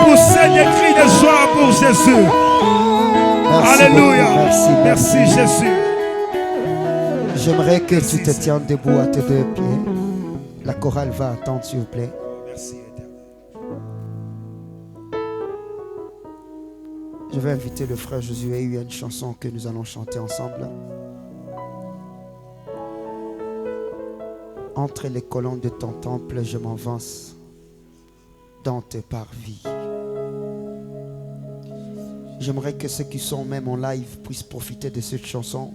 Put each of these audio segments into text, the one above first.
pousser des cris de joie pour Jésus. Merci Alléluia. beaucoup, merci. Merci Jésus. J'aimerais que tu te tiennes debout à tes deux pieds. La chorale va attendre, s'il vous plaît. Merci Éternel. Je vais inviter le frère Josué. Il y a une chanson que nous allons chanter ensemble. Entre les colonnes de ton temple, je m'avance dans tes parvis. J'aimerais que ceux qui sont même en live puissent profiter de cette chanson.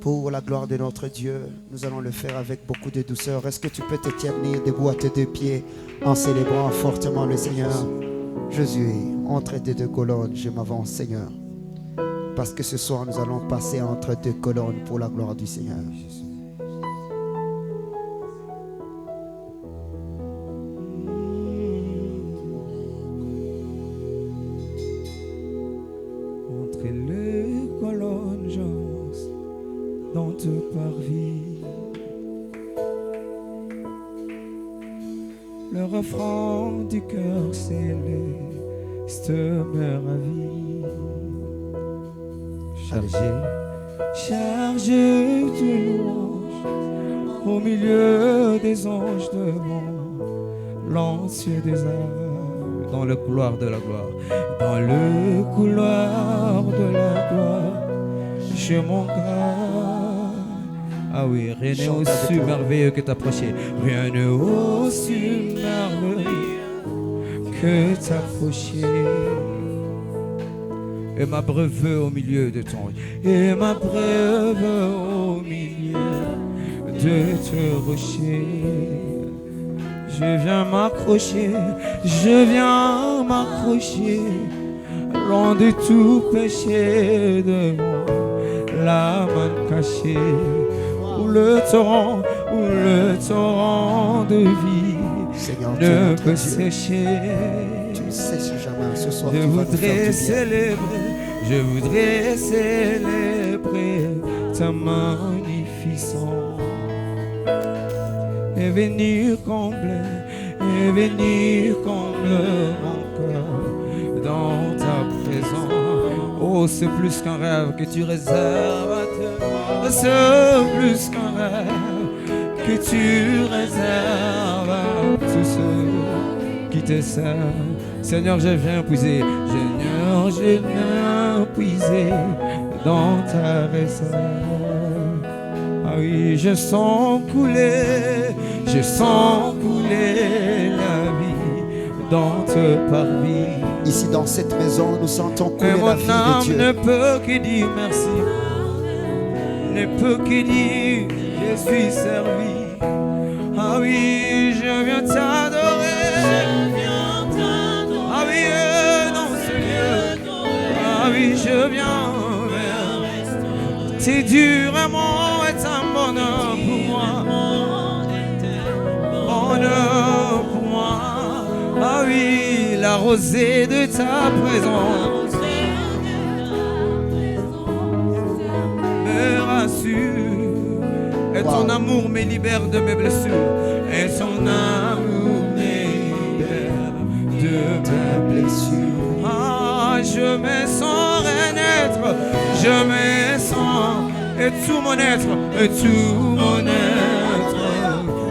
Pour la gloire de notre Dieu, nous allons le faire avec beaucoup de douceur. Est-ce que tu peux te tenir debout à tes deux pieds en célébrant fortement le Seigneur? Jésus, entre tes deux colonnes, je m'avance, Seigneur. Parce que ce soir, nous allons passer entre deux colonnes pour la gloire du Seigneur. Entre les colonnes, j'avance dans tes parvis. Le refrain du cœur céleste me ravit. Chargé de louanges au milieu des anges devant l'ancien des âges. Dans le couloir de la gloire, dans le couloir de la gloire, je m'en grave. Ah oui, rien n'est aussi merveilleux que t'approcher. Rien n'est aussi merveilleux que t'approcher. Et ma breuve au milieu de ton. Et ma breuve au milieu de te rocher. Je viens m'accrocher, je viens m'accrocher, loin de tout péché devant la main cachée, où le torrent de vie Seigneur, ne peut sécher. Tu ne cesses jamais. Ce soir, Je tu vas nous voudrais faire du bien. je voudrais célébrer ta magnificence. Et venir combler mon cœur dans ta présence. Oh, c'est plus qu'un rêve que tu réserves à tes. C'est plus qu'un rêve que tu réserves à tous ceux qui te servent. Seigneur, je viens puiser. Seigneur, je viens puiser dans ta réserve. Ah oui, je sens couler la vie dans tes parvis. Ici dans cette maison, nous sentons couler Et la vie mon âme de Dieu. ne peut que dire merci, ne peut que dire je suis servi. Ah oui, je viens t'adorer. Ah oui, dans ce lieu. Ah oui, je viens vers. C'est dur vraiment est un bonheur pour moi. Bonheur pour moi. Ah oui, la rosée de ta présence me rassure. Et ton amour me libère de mes blessures. Et ton amour me libère de mes blessures. Ah, je me sens renaître. Je me sens. Et tout mon être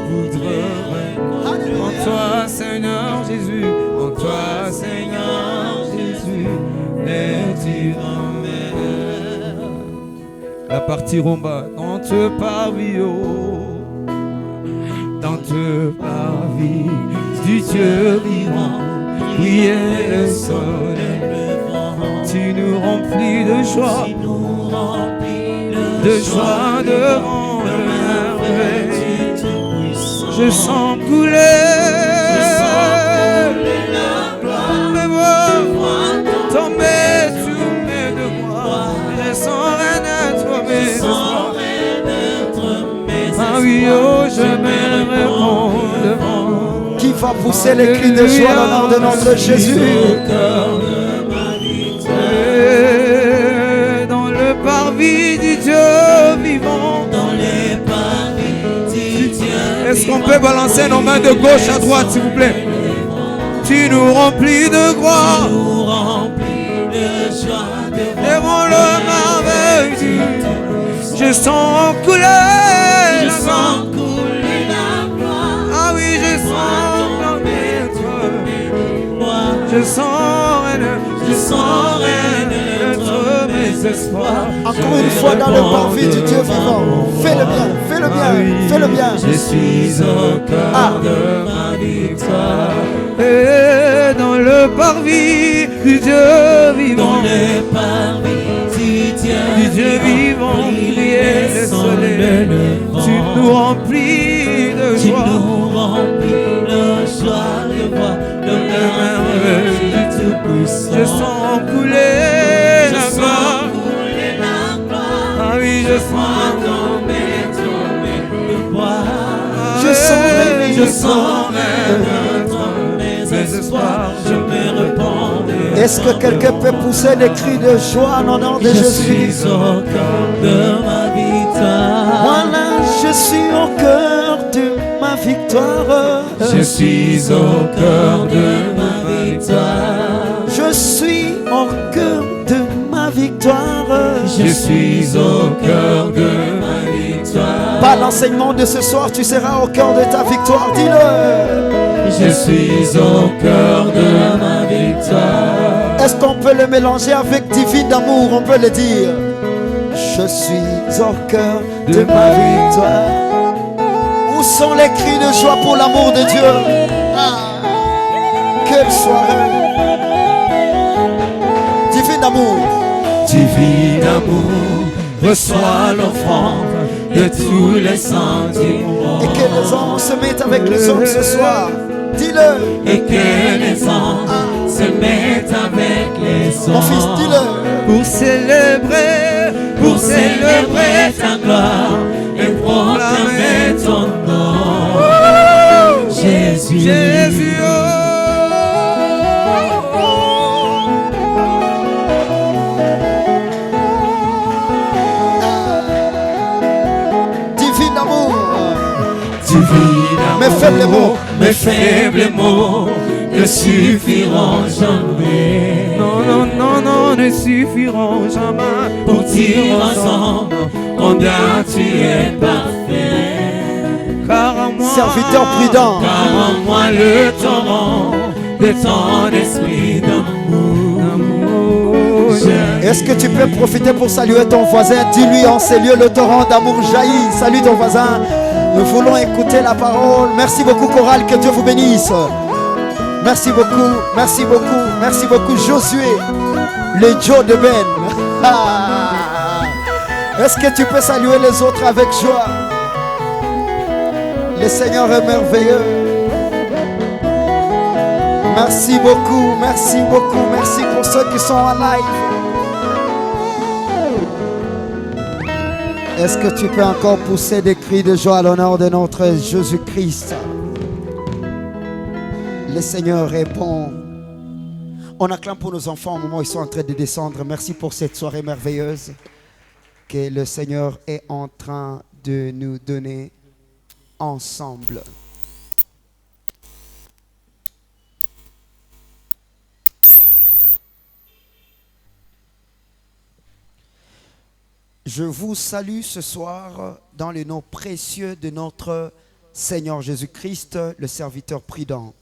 voudrait en toi, Seigneur Jésus, en toi, Seigneur Jésus, et tu emmènes la partie rumba dans te parvis, dans te parvis du Dieu vivant, briller le soleil, tu nous remplis de joie, devant le merveille. Je sens couler la gloire, me voir tomber tout mes devoirs. Je sens renaître mes espoirs. Ah oui, oh, je me réponds devant. Qui va pousser les cris de joie dans l'ordre de notre Jésus? Dans le parvis du Dieu vivant. Dans les parvis du Dieu. Est-ce qu'on peut balancer nos mains de gauche à droite, s'il vous plaît? Tu nous remplis de gloire. Tu nous remplis de joie Devant le merveille. Je sens couler. Je sens couler la gloire. Ah oui, je sens je sens renaître mes espoirs. Encore une fois dans le parvis du Dieu vivant. Fais-le bien, fais-le bien, fais-le bien. Je suis au cœur de ma victoire. Et dans le parvis du Dieu vivant. Dans le parvis du Dieu vivant, briller le soleil. Tu nous remplis de Tu joie. nous remplis de joie de voir le merveille du Tout-Puissant. Je sens couler la gloire. couler la gloire. Ah oui, je sens tomber le bois. Je sens Je sens renaître mes espoirs. Je me répandrai. Est-ce que quelqu'un peut pousser des cris de joie en nom de Je Jésus? suis au cœur de ma victoire. Voilà, je suis au cœur de ma victoire. Je suis au cœur de ma victoire. Je suis au cœur de ma victoire. Je suis au cœur de ma victoire. Par l'enseignement de ce soir, tu seras au cœur de ta victoire. Dis-le. Je suis au cœur de ma victoire. Est-ce qu'on peut le mélanger avec divin d'amour? On peut le dire. Je suis au cœur de ma victoire. Où sont les cris de joie pour l'amour de Dieu? Ah, quelle soirée! Divin d'amour. Divin amour, reçois l'offrande de tous les sentiments. Et que les anges se mettent avec les hommes ce soir. Dis-le. Et que les anges se mettent avec les Mon fils, anges. dis-le. Pour célébrer ta gloire et proclamer ton nom. Jésus. Jésus. Divin amour. Divin Mes faibles mots. mes faibles mots ne suffiront jamais Non, non, non, non, ne suffiront jamais pour dire ensemble combien tu es parfait. Car en moi, Serviteur prudent. Car en moi le torrent de ton esprit d'amour. Est-ce que tu peux profiter pour saluer ton voisin? Dis-lui en ces lieux, le torrent d'amour jaillit. Salut ton voisin. Nous voulons écouter la parole. Merci beaucoup, chorale. Que Dieu vous bénisse. Merci beaucoup. Merci beaucoup. Merci beaucoup, Josué. Le Joe de Ben. Est-ce que tu peux saluer les autres avec joie? Le Seigneur est merveilleux. Merci beaucoup. Merci beaucoup. Merci pour ceux qui sont en live. Est-ce que tu peux encore pousser des cris de joie à l'honneur de notre Jésus-Christ? Le Seigneur est bon. On acclame pour nos enfants au moment où ils sont en train de descendre. Merci pour cette soirée merveilleuse que le Seigneur est en train de nous donner ensemble. Je vous salue ce soir dans le nom précieux de notre Seigneur Jésus-Christ, le serviteur prudent.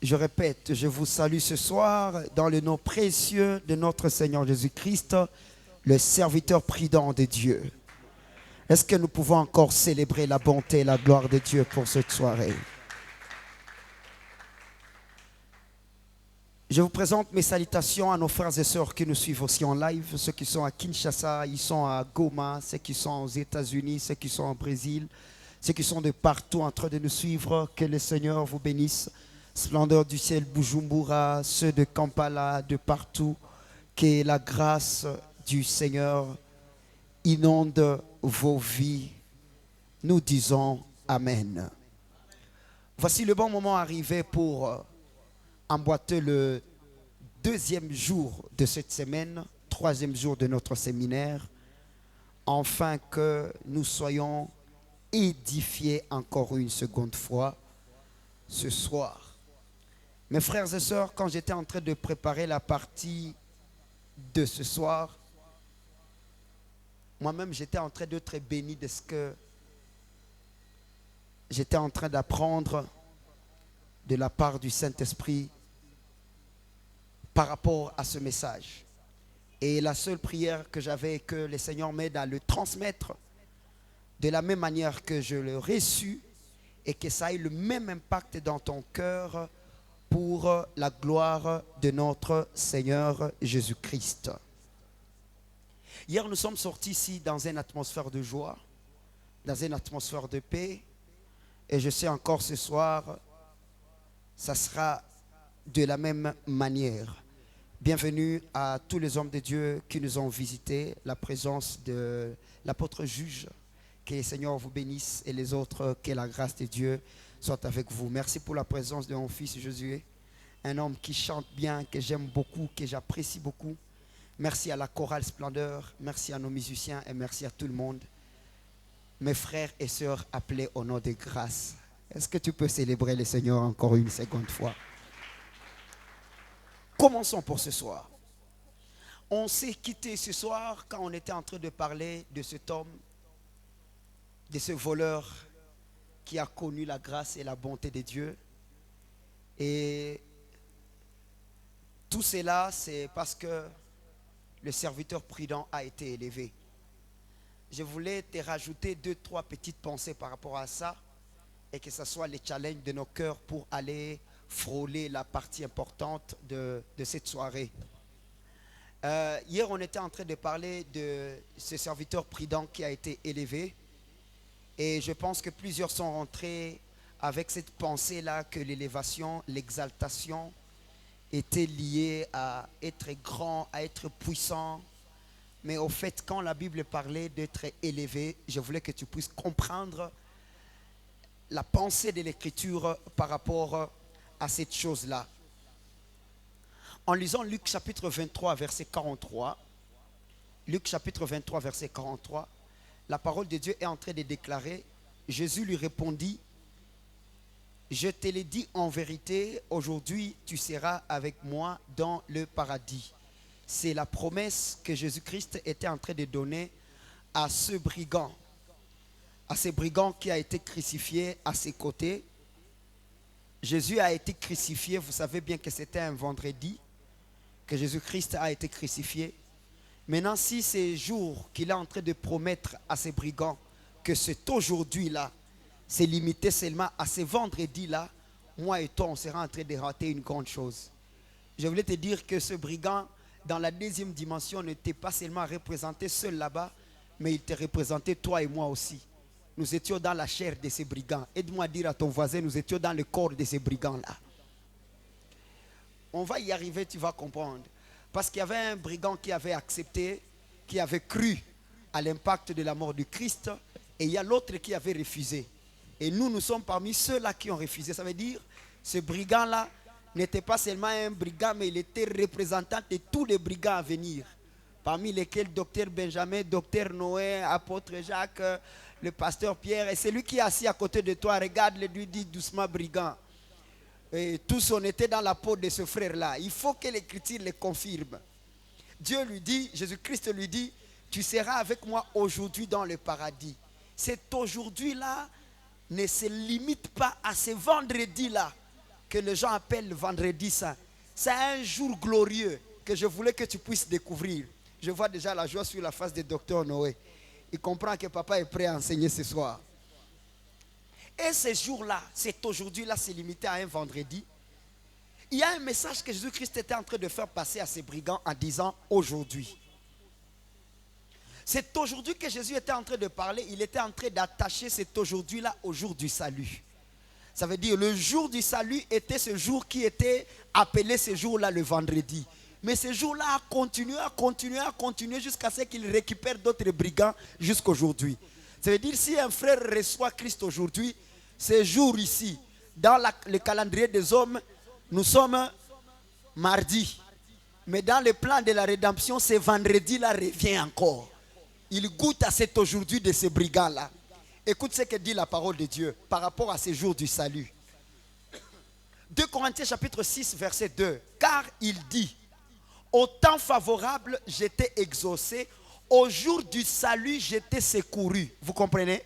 Je répète, je vous salue ce soir dans le nom précieux de notre Seigneur Jésus-Christ, le serviteur prudent de Dieu. Est-ce que nous pouvons encore célébrer la bonté et la gloire de Dieu pour cette soirée? Je vous présente mes salutations à nos frères et sœurs qui nous suivent aussi en live. Ceux qui sont à Kinshasa, ils sont à Goma, ceux qui sont aux États-Unis, ceux qui sont au Brésil, ceux qui sont de partout en train de nous suivre. Que le Seigneur vous bénisse. Splendeur du ciel, Bujumbura, ceux de Kampala, de partout. Que la grâce du Seigneur inonde vos vies. Nous disons Amen. Voici le bon moment arrivé pour emboîter le deuxième jour de cette semaine, troisième jour de notre séminaire, afin que nous soyons édifiés encore une seconde fois ce soir. Mes frères et sœurs, quand j'étais en train de préparer la partie de ce soir, moi-même j'étais en train d'être béni de ce que j'étais en train d'apprendre de la part du Saint-Esprit par rapport à ce message. Et la seule prière que j'avais, que le Seigneur m'aide à le transmettre de la même manière que je l'ai reçu et que ça ait le même impact dans ton cœur pour la gloire de notre Seigneur Jésus-Christ. Hier, nous sommes sortis ici dans une atmosphère de joie, dans une atmosphère de paix. Et je sais encore ce soir, ça sera de la même manière. Bienvenue à tous les hommes de Dieu qui nous ont visités, la présence de l'apôtre juge. Que le Seigneur vous bénisse et les autres, que la grâce de Dieu soit avec vous. Merci pour la présence de mon fils Josué, un homme qui chante bien, que j'aime beaucoup, que j'apprécie beaucoup. Merci à la chorale Splendeur, merci à nos musiciens et merci à tout le monde. Mes frères et sœurs appelés au nom de grâce. Est-ce que tu peux célébrer le Seigneur encore une seconde fois? Commençons pour ce soir. On s'est quitté ce soir quand on était en train de parler de cet homme, de ce voleur qui a connu la grâce et la bonté de Dieu. Et tout cela, c'est parce que le serviteur prudent a été élevé. Je voulais te rajouter 2-3 petites pensées par rapport à ça et que ce soit les challenges de nos cœurs pour aller frôler la partie importante de cette soirée. Hier, on était en train de parler de ce serviteur prudent qui a été élevé. Et je pense que plusieurs sont rentrés avec cette pensée-là que l'élévation, l'exaltation était liée à être grand, à être puissant. Mais au fait, quand la Bible parlait d'être élevé, je voulais que tu puisses comprendre la pensée de l'Écriture par rapport à cette chose-là. En lisant Luc chapitre 23, verset 43, Luc chapitre 23, verset 43, la parole de Dieu est en train de déclarer, Jésus lui répondit, « Je te l'ai dit en vérité, aujourd'hui tu seras avec moi dans le paradis. » C'est la promesse que Jésus-Christ était en train de donner à ce brigand qui a été crucifié à ses côtés. Jésus a été crucifié, vous savez bien que c'était un vendredi que Jésus-Christ a été crucifié. Maintenant, si ces jours qu'il est en train de promettre à ces brigands, que c'est aujourd'hui-là, c'est limité seulement à ce vendredi-là, moi et toi, on sera en train de rater une grande chose. Je voulais te dire que ce brigand, dans la deuxième dimension, n'était pas seulement représenté seul là-bas, mais il te représentait toi et moi aussi. Nous étions dans la chair de ces brigands. Aide-moi à dire à ton voisin, nous étions dans le corps de ces brigands-là. On va y arriver, tu vas comprendre. Parce qu'il y avait un brigand qui avait accepté, qui avait cru à l'impact de la mort du Christ, et il y a l'autre qui avait refusé. Et nous sommes parmi ceux-là qui ont refusé. Ça veut dire, ce brigand-là n'était pas seulement un brigand, mais il était représentant de tous les brigands à venir. Parmi lesquels Docteur Benjamin, Docteur Noé, Apôtre Jacques, le pasteur Pierre. Et celui qui est assis à côté de toi, regarde-le, lui dit doucement brigand. Et tous on était dans la peau de ce frère-là. Il faut que l'Écriture le confirme. Dieu lui dit, Jésus-Christ lui dit, tu seras avec moi aujourd'hui dans le paradis. Cet aujourd'hui-là ne se limite pas à ce vendredi-là que les gens appellent le vendredi saint. C'est un jour glorieux que je voulais que tu puisses découvrir. Je vois déjà la joie sur la face du docteur Noé. Il comprend que papa est prêt à enseigner ce soir. Et ce jour-là, cet aujourd'hui-là, c'est limité à un vendredi. Il y a un message que Jésus-Christ était en train de faire passer à ses brigands en disant aujourd'hui. C'est aujourd'hui que Jésus était en train de parler. Il était en train d'attacher cet aujourd'hui-là au jour du salut. Ça veut dire le jour du salut était ce jour qui était appelé ce jour-là le vendredi. Mais ce jour-là a continué jusqu'à ce qu'il récupère d'autres brigands jusqu'aujourd'hui. Ça veut dire si un frère reçoit Christ aujourd'hui, ce jour ici, dans le calendrier des hommes, nous sommes mardi. Mais dans le plan de la rédemption, ce vendredi-là revient encore. Il goûte à cet aujourd'hui de ces brigands-là. Écoute ce que dit la parole de Dieu par rapport à ce jour du salut. 2 Corinthiens chapitre 6 verset 2. Car il dit, au temps favorable, j'étais exaucé. Au jour du salut, j'étais secouru. Vous comprenez?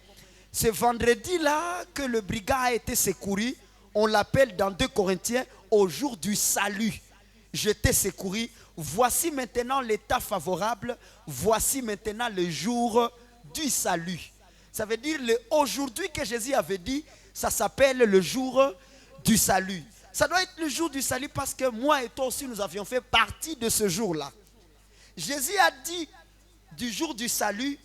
Ce vendredi-là que le brigand a été secouru, on l'appelle dans 2 Corinthiens, au jour du salut, j'étais secouru. Voici maintenant l'état favorable. Voici maintenant le jour du salut. Ça veut dire aujourd'hui que Jésus avait dit, ça s'appelle le jour du salut. Ça doit être le jour du salut parce que moi et toi aussi nous avions fait partie de ce jour-là. Jésus a dit du jour du salut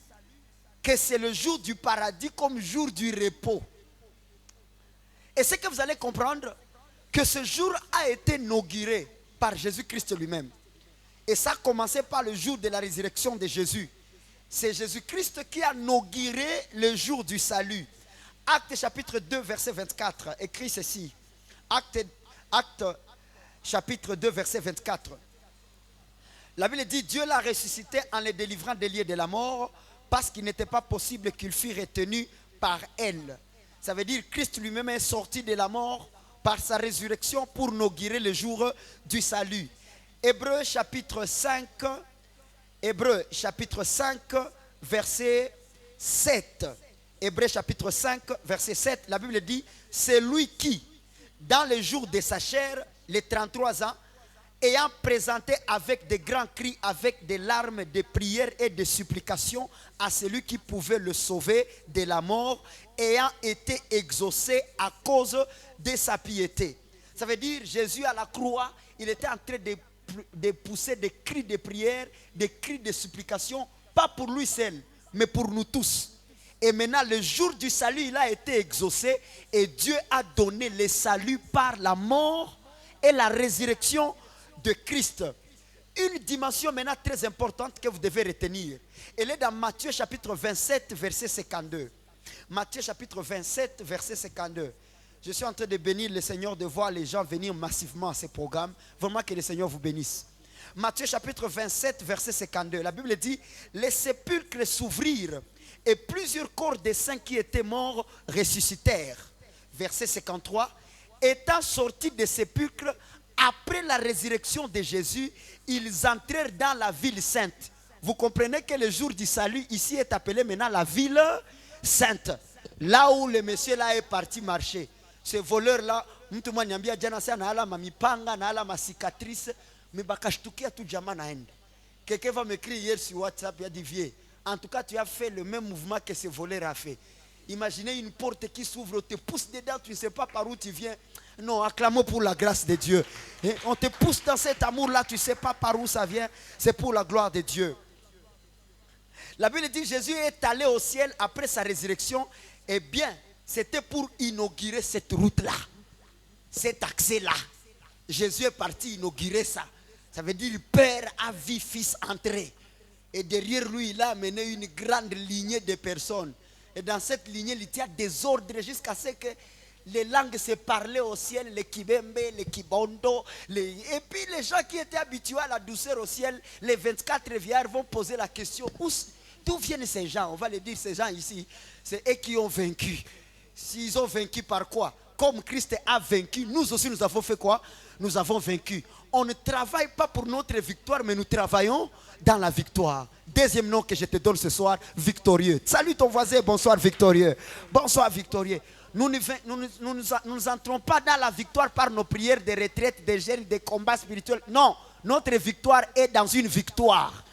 que c'est le jour du paradis comme jour du repos. Et c'est que vous allez comprendre que ce jour a été inauguré par Jésus-Christ lui-même. Et ça a commencé par le jour de la résurrection de Jésus. C'est Jésus-Christ qui a inauguré le jour du salut. Acte chapitre 2 verset 24 écrit ceci. Acte chapitre 2 verset 24. La Bible dit, Dieu l'a ressuscité en le délivrant des lieux de la mort parce qu'il n'était pas possible qu'il fût retenu par elle. Ça veut dire Christ lui-même est sorti de la mort par sa résurrection pour inaugurer le jour du salut. Hébreux chapitre 5 verset 7. Hébreux chapitre 5 verset 7, la Bible dit, c'est lui qui, dans le jour de sa chair, les 33 ans, ayant présenté avec de grands cris, avec des larmes, des prières et des supplications à celui qui pouvait le sauver de la mort, ayant été exaucé à cause de sa piété. Ça veut dire, Jésus à la croix, il était en train de pousser des cris de prière, des cris de supplication, pas pour lui seul, mais pour nous tous. Et maintenant, le jour du salut, il a été exaucé et Dieu a donné le salut par la mort et la résurrection de Christ. Une dimension maintenant très importante que vous devez retenir. Elle est dans Matthieu chapitre 27, verset 52. Matthieu chapitre 27, verset 52. Je suis en train de bénir le Seigneur de voir les gens venir massivement à ces programmes. Vraiment que le Seigneur vous bénisse. Matthieu chapitre 27, verset 52. La Bible dit, les sépulcres s'ouvrirent et plusieurs corps des saints qui étaient morts ressuscitèrent. Verset 53. Étant sortis des sépulcres, après la résurrection de Jésus, ils entrèrent dans la ville sainte. Vous comprenez que le jour du salut ici est appelé maintenant la ville sainte. Là où le monsieur là est parti marcher. Ce voleur-là, mtu mwa niambia jana sana na ala mamipanga na ala masikatrice, mais bakashtukia tu jamaa naenda. Quelqu'un va m'écrire hier sur WhatsApp, il a dit vieux, en tout cas tu as fait le même mouvement que ce voleur a fait. Imaginez une porte qui s'ouvre, on te pousse dedans, tu ne sais pas par où tu viens. Non, acclamons pour la grâce de Dieu. Et on te pousse dans cet amour-là, tu ne sais pas par où ça vient, c'est pour la gloire de Dieu. La Bible dit Jésus est allé au ciel après sa résurrection. Eh bien, c'était pour inaugurer cette route-là, cet accès-là. Jésus est parti inaugurer ça. Ça veut dire Père a vu Fils entrer. Et derrière lui, il a amené une grande lignée de personnes. Et dans cette lignée, il y a des ordres jusqu'à ce que les langues se parlaient au ciel, les Kibembe, les Kibondo. Et puis les gens qui étaient habitués à la douceur au ciel, les 24 vieillards vont poser la question, d'où viennent ces gens? On va les dire, ces gens ici, c'est eux qui ont vaincu. S'ils ont vaincu par quoi? Comme Christ a vaincu, nous aussi nous avons fait quoi? Nous avons vaincu. On ne travaille pas pour notre victoire, mais nous travaillons dans la victoire. Deuxième nom que je te donne ce soir, victorieux. Salut ton voisin, bonsoir victorieux. Bonsoir victorieux. Nous n'entrons pas dans la victoire par nos prières de retraite, de gel, de combats spirituels. Non, notre victoire est dans une victoire.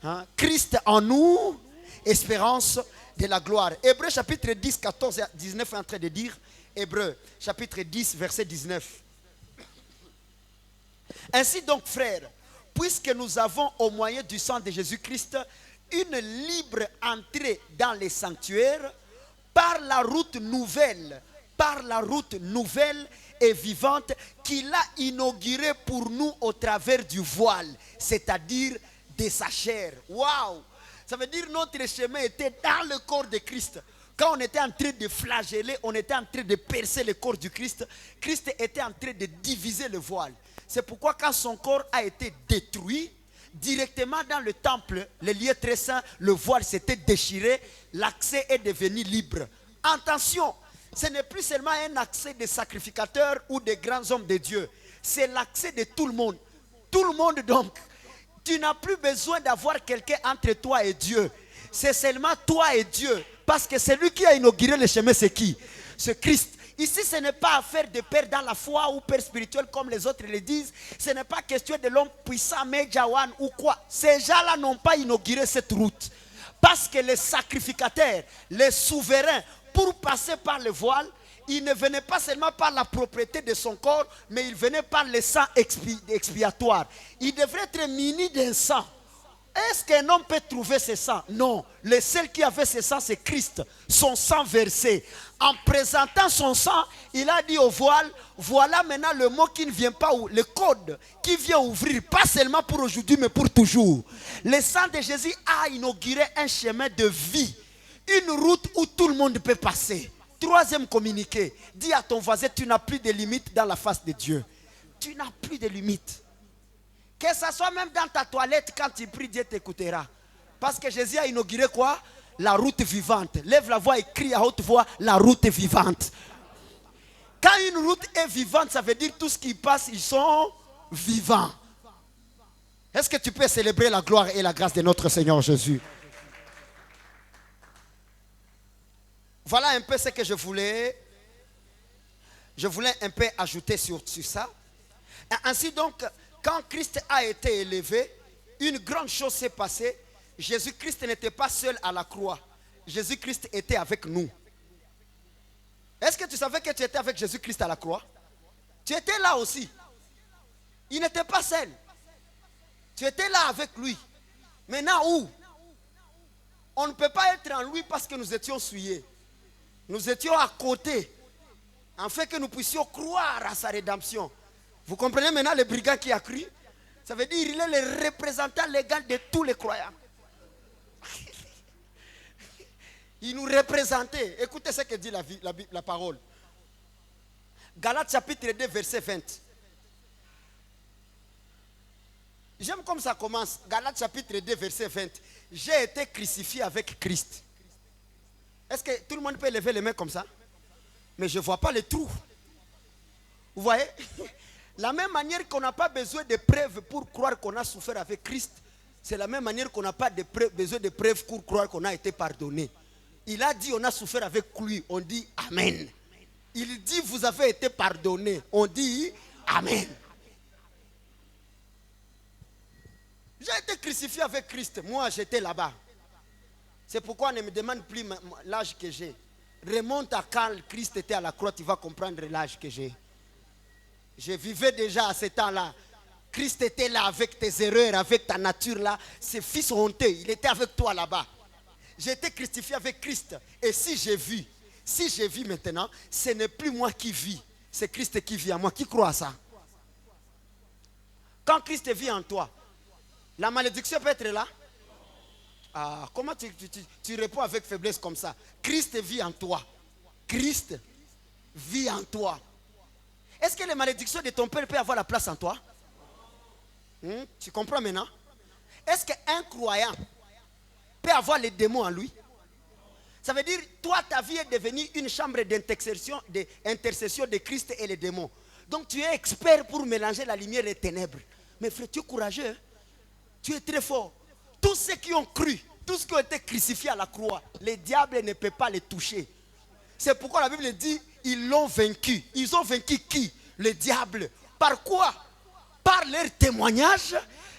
Hein? Christ en nous, espérance de la gloire. Hébreux chapitre 10, 14 et 19 est en train de dire, Hébreux chapitre 10, verset 19. Ainsi donc, frères, puisque nous avons au moyen du sang de Jésus-Christ une libre entrée dans les sanctuaires par la route nouvelle et vivante qu'il a inaugurée pour nous au travers du voile, c'est-à-dire de sa chair. Waouh! Ça veut dire notre chemin était dans le corps de Christ. Quand on était en train de flageller, on était en train de percer le corps du Christ. Christ était en train de diviser le voile. C'est pourquoi quand son corps a été détruit, directement dans le temple, le lieu très saint, le voile s'était déchiré, l'accès est devenu libre. Attention, ce n'est plus seulement un accès des sacrificateurs ou des grands hommes de Dieu. C'est l'accès de tout le monde. Tout le monde donc. Tu n'as plus besoin d'avoir quelqu'un entre toi et Dieu. C'est seulement toi et Dieu. Parce que celui qui a inauguré le chemin, c'est qui? C'est Christ. Ici, ce n'est pas affaire de père dans la foi ou père spirituel comme les autres le disent. Ce n'est pas question de l'homme puissant, Medjawan ou quoi. Ces gens-là n'ont pas inauguré cette route. Parce que les sacrificateurs, les souverains, pour passer par le voile, il ne venait pas seulement par la propriété de son corps, mais il venait par le sang expiatoire. Il devrait être muni d'un sang. Est-ce qu'un homme peut trouver ce sang? Non. Le seul qui avait ce sang, c'est Christ. Son sang versé. En présentant son sang, il a dit au voile, voilà maintenant le mot qui ne vient pas, le code qui vient ouvrir, pas seulement pour aujourd'hui, mais pour toujours. Le sang de Jésus a inauguré un chemin de vie. Une route où tout le monde peut passer. Troisième communiqué. Dis à ton voisin, tu n'as plus de limites dans la face de Dieu. Tu n'as plus de limites. Que ce soit même dans ta toilette, quand tu pries, Dieu t'écoutera. Parce que Jésus a inauguré quoi? La route vivante. Lève la voix et crie à haute voix, la route vivante. Quand une route est vivante, ça veut dire tout ce qui passe, ils sont vivants. Est-ce que tu peux célébrer la gloire et la grâce de notre Seigneur Jésus? Voilà un peu ce que je voulais un peu ajouter sur ça. Ainsi donc, quand Christ a été élevé, une grande chose s'est passée. Jésus-Christ n'était pas seul à la croix. Jésus-Christ était avec nous. Est-ce que tu savais que tu étais avec Jésus-Christ à la croix? Tu étais là aussi. Il n'était pas seul. Tu étais là avec lui. Maintenant où? On ne peut pas être en lui parce que nous étions souillés. Nous étions à côté, afin que nous puissions croire à sa rédemption. Vous comprenez maintenant le brigand qui a cru? Ça veut dire qu'il est le représentant légal de tous les croyants. Il nous représentait. Écoutez ce que dit la parole. Galates chapitre 2, verset 20. J'aime comme ça commence. Galates chapitre 2, verset 20. J'ai été crucifié avec Christ. Est-ce que tout le monde peut lever les mains comme ça? Mais je ne vois pas les trous. Vous voyez? La même manière qu'on n'a pas besoin de preuves pour croire qu'on a souffert avec Christ, c'est la même manière qu'on n'a pas besoin de preuves pour croire qu'on a été pardonné. Il a dit on a souffert avec lui, on dit Amen. Il dit vous avez été pardonné, on dit Amen. J'ai été crucifié avec Christ, moi j'étais là-bas. C'est pourquoi on ne me demande plus l'âge que j'ai. Remonte à quand Christ était à la croix, tu vas comprendre l'âge que j'ai. Je vivais déjà à ce temps-là. Christ était là avec tes erreurs, avec ta nature là. C'est fils honteux, il était avec toi là-bas. J'ai été crucifié avec Christ. Et si j'ai vis maintenant, ce n'est plus moi qui vis. C'est Christ qui vit en moi. Qui croit à ça? Quand Christ vit en toi, la malédiction peut être là? Ah, comment tu réponds avec faiblesse comme ça? Christ vit en toi. Christ vit en toi. Est-ce que les malédictions de ton père peuvent avoir la place en toi? Tu comprends maintenant? Est-ce qu'un croyant peut avoir les démons en lui? Ça veut dire, toi, ta vie est devenue une chambre d'intercession de Christ et les démons. Donc tu es expert pour mélanger la lumière et les ténèbres. Mais frère, tu es courageux. Hein? Tu es très fort. Tous ceux qui ont cru, tous ceux qui ont été crucifiés à la croix, les diables ne peuvent pas les toucher. C'est pourquoi la Bible dit, ils l'ont vaincu. Ils ont vaincu qui? Le diable. Par quoi? Par leur témoignage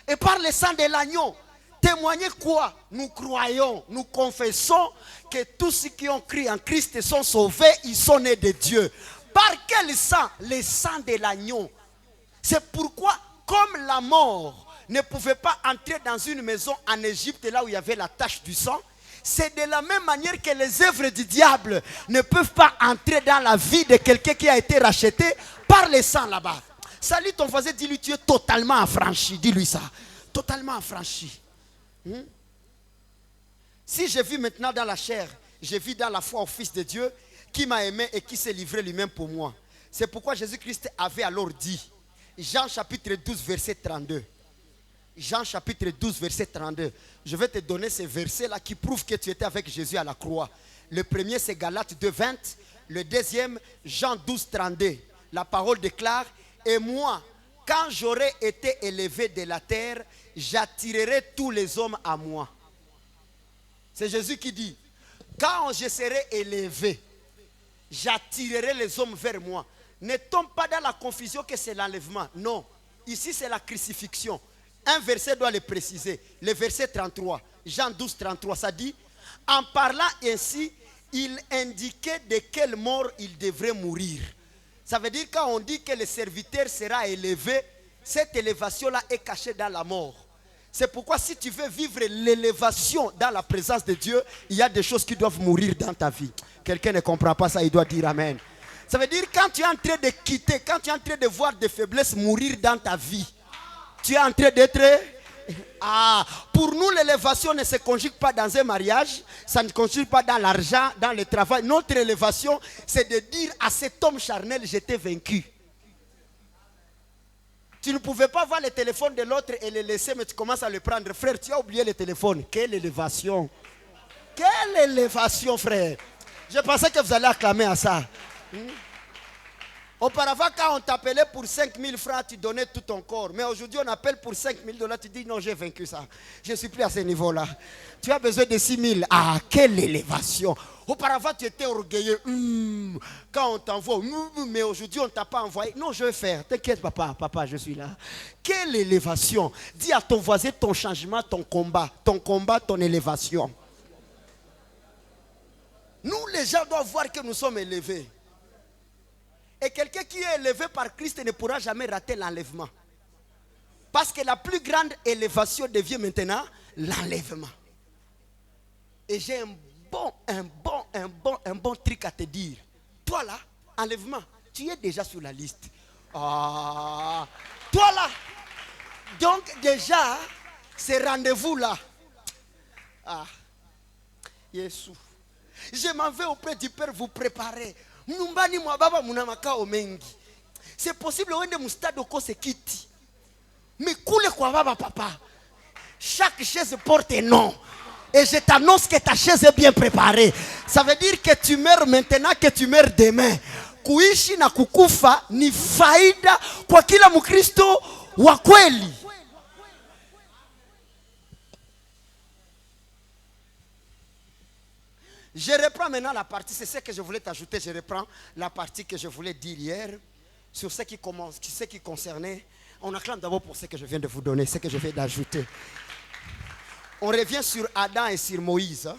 et par le sang de l'agneau. Témoigner quoi? Nous croyons, nous confessons que tous ceux qui ont cru en Christ sont sauvés, ils sont nés de Dieu. Par quel sang? Le sang de l'agneau. C'est pourquoi, comme la mort ne pouvait pas entrer dans une maison en Égypte, là où il y avait la tache du sang, c'est de la même manière que les œuvres du diable ne peuvent pas entrer dans la vie de quelqu'un qui a été racheté par le sang là-bas. Salut ton voisin, dis-lui tu es totalement affranchi. Dis-lui ça. Totalement affranchi. Si je vis maintenant dans la chair, je vis dans la foi au Fils de Dieu qui m'a aimé et qui s'est livré lui-même pour moi. C'est pourquoi Jésus-Christ avait alors dit, Jean chapitre 12 verset 32. Jean chapitre 12 verset 32. Je vais te donner ces versets là qui prouvent que tu étais avec Jésus à la croix. Le premier c'est Galates 2, 20. Le deuxième, Jean 12, 32. La parole déclare, et moi, quand j'aurai été élevé de la terre, j'attirerai tous les hommes à moi. C'est Jésus qui dit, quand je serai élevé, j'attirerai les hommes vers moi. Ne tombe pas dans la confusion que c'est l'enlèvement. Non, ici c'est la crucifixion. Un verset doit le préciser. Le verset 33, Jean 12, 33, ça dit, en parlant ainsi, il indiquait de quelle mort il devrait mourir. Ça veut dire quand on dit que le serviteur sera élevé, cette élévation-là est cachée dans la mort. C'est pourquoi si tu veux vivre l'élévation dans la présence de Dieu, il y a des choses qui doivent mourir dans ta vie. Quelqu'un ne comprend pas ça, il doit dire Amen. Ça veut dire quand tu es en train de quitter, quand tu es en train de voir des faiblesses mourir dans ta vie, tu es en train d'être... pour nous, l'élévation ne se conjugue pas dans un mariage, ça ne se conjugue pas dans l'argent, dans le travail. Notre élévation, c'est de dire à cet homme charnel, je t'ai vaincu. Tu ne pouvais pas voir le téléphone de l'autre et le laisser, mais tu commences à le prendre. Frère, tu as oublié le téléphone. Quelle élévation! Quelle élévation, frère! Je pensais que vous allez acclamer à ça. Auparavant, quand on t'appelait pour 5 000 francs, tu donnais tout ton corps. Mais aujourd'hui, on appelle pour 5 000 $, tu dis non, j'ai vaincu ça. Je ne suis plus à ce niveau-là. Tu as besoin de 6 000. Ah, quelle élévation! Auparavant, tu étais orgueilleux. Quand on t'envoie, mais aujourd'hui, on ne t'a pas envoyé. Non, je vais faire. T'inquiète, papa, je suis là. Quelle élévation! Dis à ton voisin ton changement, ton combat, ton élévation. Nous, les gens doivent voir que nous sommes élevés. Et quelqu'un qui est élevé par Christ ne pourra jamais rater l'enlèvement. Parce que la plus grande élévation devient maintenant l'enlèvement. Et j'ai un bon truc à te dire. Toi là, enlèvement, tu es déjà sur la liste. Toi là. Donc déjà, ce rendez-vous là. Yesu. Je m'en vais auprès du Père vous préparer. C'est possible wende mustado kose kiti. Mais koule kwa baba papa. Chaque chaise porte un nom. Et je t'annonce que ta chaise est bien préparée. Ça veut dire que tu meurs maintenant, que tu meurs demain. Kuishi na kukufa ni faida kwa kila mkristo wa kweli. Je reprends maintenant la partie, c'est ce que je voulais t'ajouter, je reprends la partie que je voulais dire hier sur ce qui concernait. On acclame d'abord pour ce que je viens de vous donner, ce que je viens d'ajouter. On revient sur Adam et sur Moïse.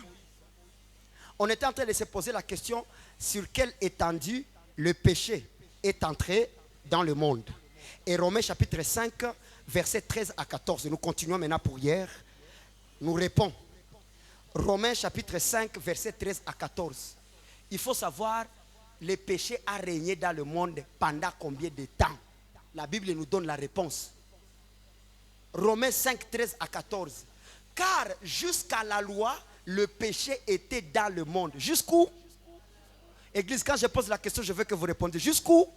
On était en train de se poser la question sur quelle étendue le péché est entré dans le monde. Et Romains chapitre 5, versets 13 à 14. Nous continuons maintenant pour hier. Nous répondons. Romains chapitre 5, versets 13 à 14. Il faut savoir, le péché a régné dans le monde pendant combien de temps? La Bible nous donne la réponse. Romains 5, 13 à 14. Car jusqu'à la loi, le péché était dans le monde. Jusqu'où? Église, quand je pose la question, je veux que vous répondiez. Jusqu'où?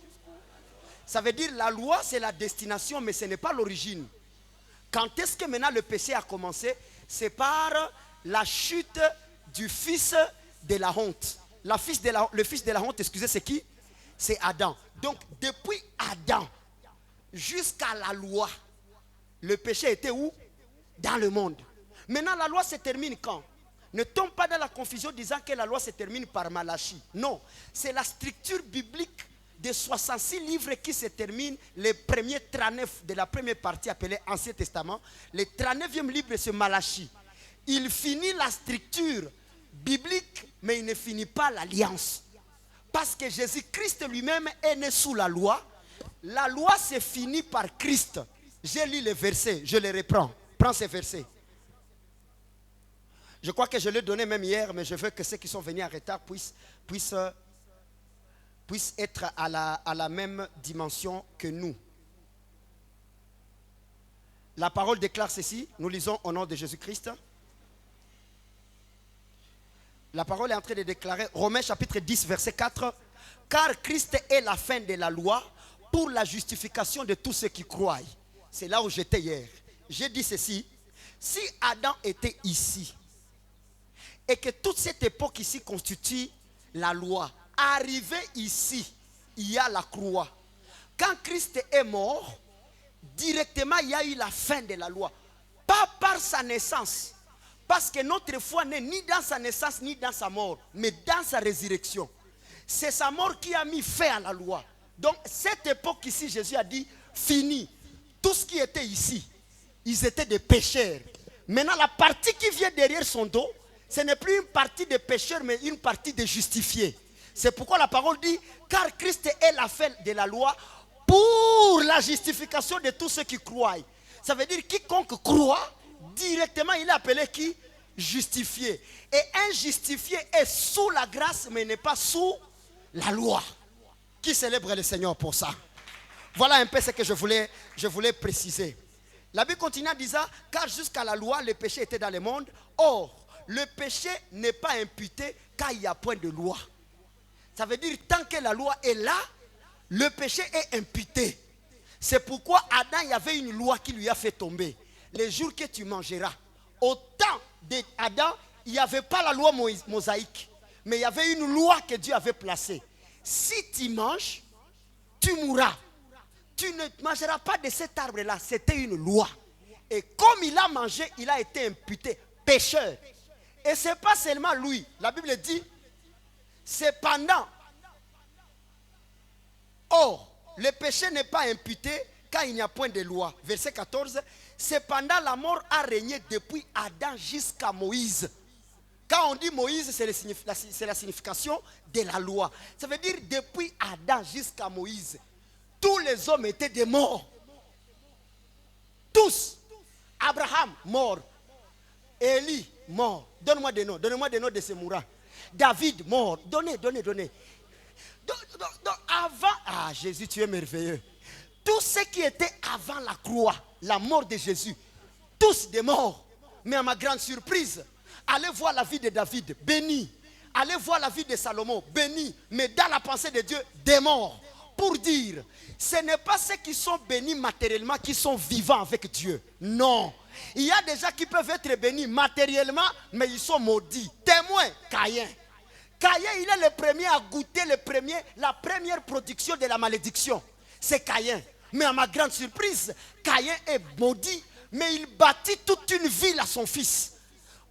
Ça veut dire la loi, c'est la destination, mais ce n'est pas l'origine. Quand est-ce que maintenant le péché a commencé? C'est par la chute du fils de la honte. Le fils de la honte, excusez, c'est qui? C'est Adam. Donc, depuis Adam jusqu'à la loi, le péché était où? Dans le monde. Maintenant, la loi se termine quand? Ne tombe pas dans la confusion disant que la loi se termine par Malachie. Non, c'est la structure biblique de 66 livres qui se termine, les premiers 39 de la première partie appelée Ancien Testament. Le 39e livre, c'est Malachie. Il finit la structure biblique, mais il ne finit pas l'alliance. Parce que Jésus-Christ lui-même est né sous la loi. La loi se finit par Christ. J'ai lu les versets, je les reprends. Prends ces versets. Je crois que je l'ai donné même hier, mais je veux que ceux qui sont venus en retard puissent être à la même dimension que nous. La parole déclare ceci. Nous lisons au nom de Jésus-Christ. La parole est en train de déclarer, Romains chapitre 10, verset 4. Car Christ est la fin de la loi pour la justification de tous ceux qui croient. C'est là où j'étais hier. J'ai dit ceci. Si Adam était ici, et que toute cette époque ici constitue la loi, arrivé ici, il y a la croix. Quand Christ est mort, directement il y a eu la fin de la loi. Pas par sa naissance. Parce que notre foi n'est ni dans sa naissance ni dans sa mort, mais dans sa résurrection. C'est sa mort qui a mis fin à la loi. Donc cette époque ici, Jésus a dit, fini. Tout ce qui était ici, ils étaient des pécheurs. Maintenant la partie qui vient derrière son dos, ce n'est plus une partie de pécheurs, mais une partie de justifiés. C'est pourquoi la parole dit, car Christ est la fin de la loi pour la justification de tous ceux qui croient. Ça veut dire quiconque croit, directement il est appelé qui? Justifié. Et un justifié est sous la grâce, mais n'est pas sous la loi. Qui célèbre le Seigneur pour ça? Voilà un peu ce que je voulais préciser. La Bible continue en disant, car jusqu'à la loi, le péché était dans le monde. Or, le péché n'est pas imputé car il n'y a point de loi. Ça veut dire, tant que la loi est là, le péché est imputé. C'est pourquoi Adam, il y avait une loi qui lui a fait tomber. Les jours que tu mangeras. Au temps d'Adam, il n'y avait pas la loi mosaïque. Mais il y avait une loi que Dieu avait placée. Si tu manges, tu mourras. Tu ne mangeras pas de cet arbre-là. C'était une loi. Et comme il a mangé, il a été imputé pécheur. Et ce n'est pas seulement lui. La Bible dit, cependant, or, le péché n'est pas imputé car il n'y a point de loi. Verset 14. Cependant, la mort a régné depuis Adam jusqu'à Moïse. Quand on dit Moïse, c'est la signification de la loi. Ça veut dire depuis Adam jusqu'à Moïse, tous les hommes étaient des morts. Tous. Abraham, mort. Élie, mort. Donne-moi des noms. Donnez-moi des noms de ces mourants. David, mort. Donnez. Donc, avant, Jésus, tu es merveilleux. Tous ceux qui étaient avant la croix, la mort de Jésus, tous des morts. Mais à ma grande surprise, allez voir la vie de David, béni. Allez voir la vie de Salomon, béni. Mais dans la pensée de Dieu, des morts. Pour dire, ce n'est pas ceux qui sont bénis matériellement qui sont vivants avec Dieu. Non. Il y a des gens qui peuvent être bénis matériellement, mais ils sont maudits. Témoin, Caïn. Caïn, il est le premier à goûter la première production de la malédiction. C'est Caïn. Mais à ma grande surprise, Caïn est maudit, mais il bâtit toute une ville à son fils.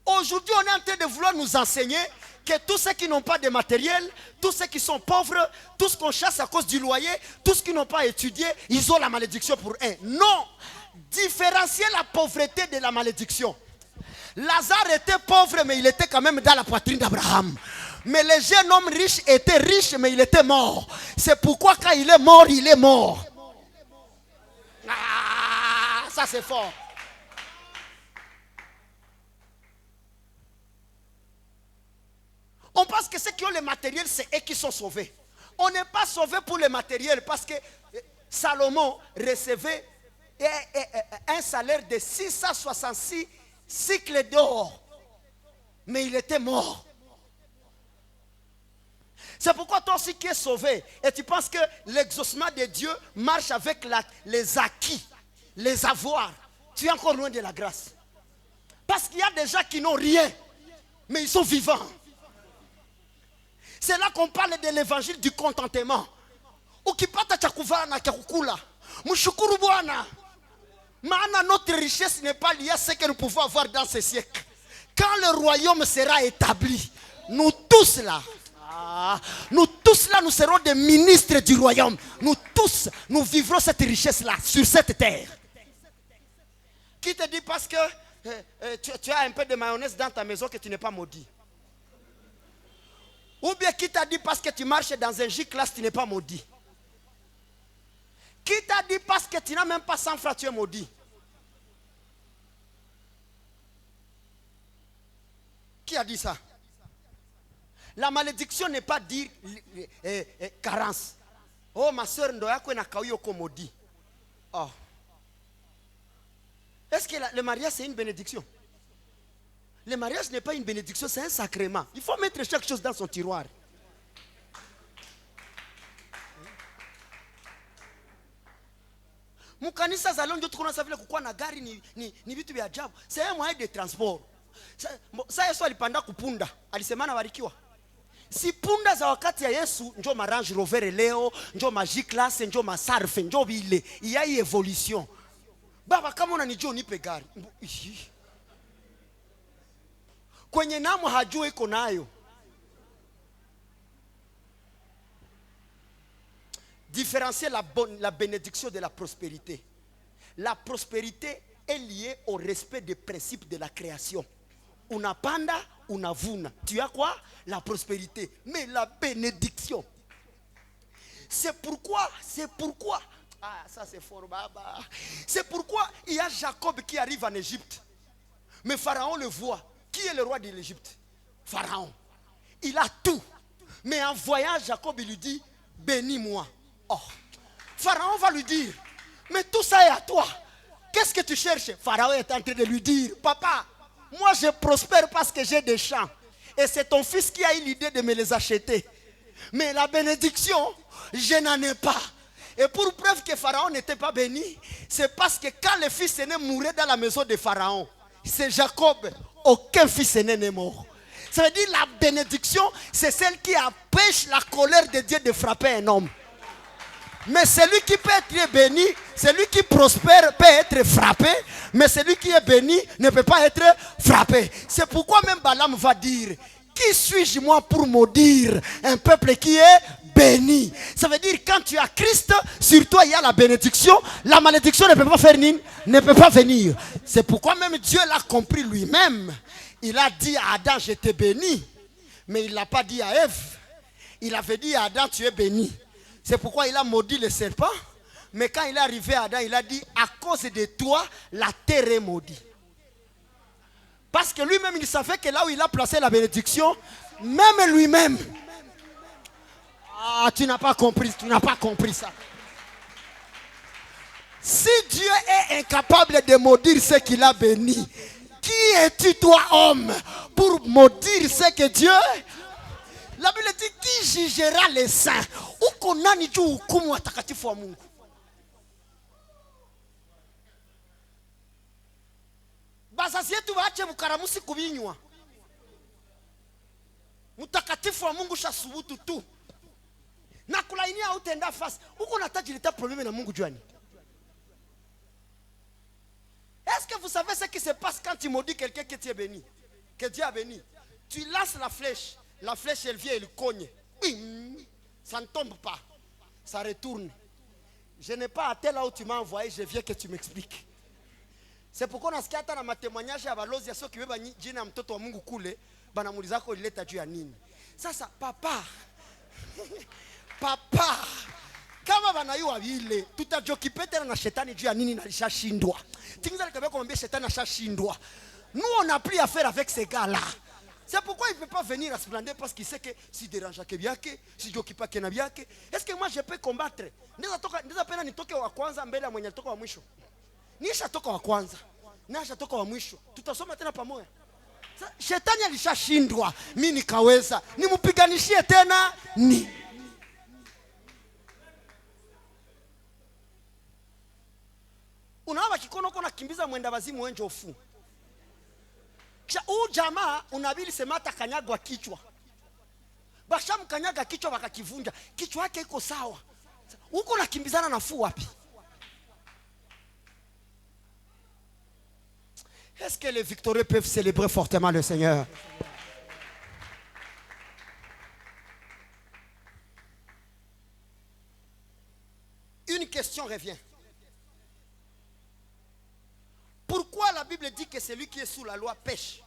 Aujourd'hui, on est en train de vouloir nous enseigner que tous ceux qui n'ont pas de matériel, tous ceux qui sont pauvres, tous qu'on chasse à cause du loyer, tous ceux qui n'ont pas étudié, ils ont la malédiction pour eux. Non! Différencier la pauvreté de la malédiction. Lazare était pauvre, mais il était quand même dans la poitrine d'Abraham. Mais le jeune homme riche était riche, mais il était mort. C'est pourquoi quand il est mort, il est mort. Ah, ça c'est fort. On pense que ceux qui ont le matériel, c'est eux qui sont sauvés. On n'est pas sauvé pour le matériel parce que Salomon recevait un salaire de 666 cycles d'or. Mais il était mort. C'est pourquoi toi aussi qui es sauvé et tu penses que l'exaucement de Dieu marche avec les acquis, les avoirs. Tu es encore loin de la grâce. Parce qu'il y a des gens qui n'ont rien, mais ils sont vivants. C'est là qu'on parle de l'évangile du contentement. Ukipata chakuvaa na chakukula, mshukuru Bwana. Maana notre richesse n'est pas liée à ce que nous pouvons avoir dans ce siècle. Quand le royaume sera établi, nous tous là, nous serons des ministres du royaume. Nous tous, nous vivrons cette richesse-là sur cette terre. Qui te dit parce que tu as un peu de mayonnaise dans ta maison que tu n'es pas maudit? Ou bien qui t'a dit parce que tu marches dans un J-class, tu n'es pas maudit? Qui t'a dit parce que tu n'as même pas 100 francs, tu es maudit? Qui a dit ça? La malédiction n'est pas dire carence. Oh ma soeur, maudit. Oh. Est-ce que le mariage c'est une bénédiction? Le mariage n'est pas une bénédiction, c'est un sacrement. Il faut mettre chaque chose dans son tiroir. C'est un moyen de transport. Ça yesu alipanda kupunda, alisema na barikiwa. Si punda za wakati ya Yesu njo ma Range Rover leo, njo ma G-Class, njo ma Surf, njo bile. Il y a eu évolution. Baba kama unanijua unipe gari. Kwenye namu hajua iko nayo. Différencier la bénédiction de la prospérité. La prospérité est liée au respect des principes de la création. Unapanda, unavuna. Tu as quoi? La prospérité. Mais la bénédiction. C'est pourquoi. Ah, ça c'est fort, baba. C'est pourquoi il y a Jacob qui arrive en Égypte. Mais Pharaon le voit. Qui est le roi de l'Égypte? Pharaon. Il a tout. Mais en voyant Jacob, il lui dit, bénis-moi. Oh. Pharaon va lui dire, mais tout ça est à toi. Qu'est-ce que tu cherches? Pharaon est en train de lui dire, papa, moi je prospère parce que j'ai des champs. Et c'est ton fils qui a eu l'idée de me les acheter. Mais la bénédiction, je n'en ai pas. Et pour preuve que Pharaon n'était pas béni, c'est parce que quand le fils aîné mourait dans la maison de Pharaon, c'est Jacob, aucun fils aîné n'est mort. Ça veut dire la bénédiction, c'est celle qui empêche la colère de Dieu de frapper un homme. Mais celui qui peut être béni, celui qui prospère peut être frappé, mais celui qui est béni ne peut pas être frappé. C'est pourquoi même Balaam va dire, qui suis-je moi pour maudire un peuple qui est béni? Ça veut dire quand tu as Christ, sur toi il y a la bénédiction, la malédiction ne peut pas venir. C'est pourquoi même Dieu l'a compris lui-même. Il a dit à Adam, je t'ai béni, mais il ne l'a pas dit à Ève. Il avait dit à Adam, tu es béni. C'est pourquoi il a maudit le serpent. Mais quand il est arrivé à Adam, il a dit, à cause de toi, la terre est maudite. Parce que lui-même, il savait que là où il a placé la bénédiction, même lui-même. Ah, tu n'as pas compris ça. Si Dieu est incapable de maudire ce qu'il a béni, qui es-tu toi, homme, pour maudire ce que Dieu... La Bible dit, qui jugera les saints? Ukonani juu hukumu watakatifu wa Mungu. Bazazi yetu waache bukaramusi kubinywa. Mtakatifu wa Mungu shasubutu tu. Na kulainia utenda fasi. Uko nataji leta problème na Mungu juani. Est-ce que vous savez ce qui se passe quand tu maudis quelqu'un que tu es béni? Que Dieu a béni. Tu lances la flèche. La flèche, elle vient, elle cogne. Ça ne tombe pas. Ça retourne. Je n'ai pas atteint là où tu m'as envoyé. Je viens que tu m'expliques. C'est pourquoi on a skata na témoignage ya balozi ya soki beba jina mtoto wa Mungu kule banamuuliza ko ileta juu ya nini. Sasa papa. Papa. Kama banayua vile tutajokipe tena na shetani juu ya nini na lishashindwa. Tingiza likabia kumwambia shetani ashashindwa. Nous on a pris affaire avec ces gars-là. C'est pourquoi il ne peut pas venir à se plaindre parce qu'il sait que si dérange ke biake, si jokipa ke na biake, est-ce que moi je peux combattre? Ndiza pena nitoke wa kwanza mbele ya mwenye alitoka wa mwisho. Nisha toka wa kwanza. Nisha toka wa mwisho. Tutasoma tena pamoja. Shetani alishashindwa, mimi nikaweza. Nimupiganishie tena ni. Unaona kikono kona kimbiza mwenda wazimu wenjo ofu. Huu jamaa unabili semata kanyagwa kichwa. Bashamu kanyaga kichwa wakakivunja. Kichwa yake iko sawa. Huko nakimbizana na fu wapi? Est-ce que les victorieux peuvent célébrer fortement le Seigneur? Une question revient. Pourquoi la Bible dit que celui qui est sous la loi pêche?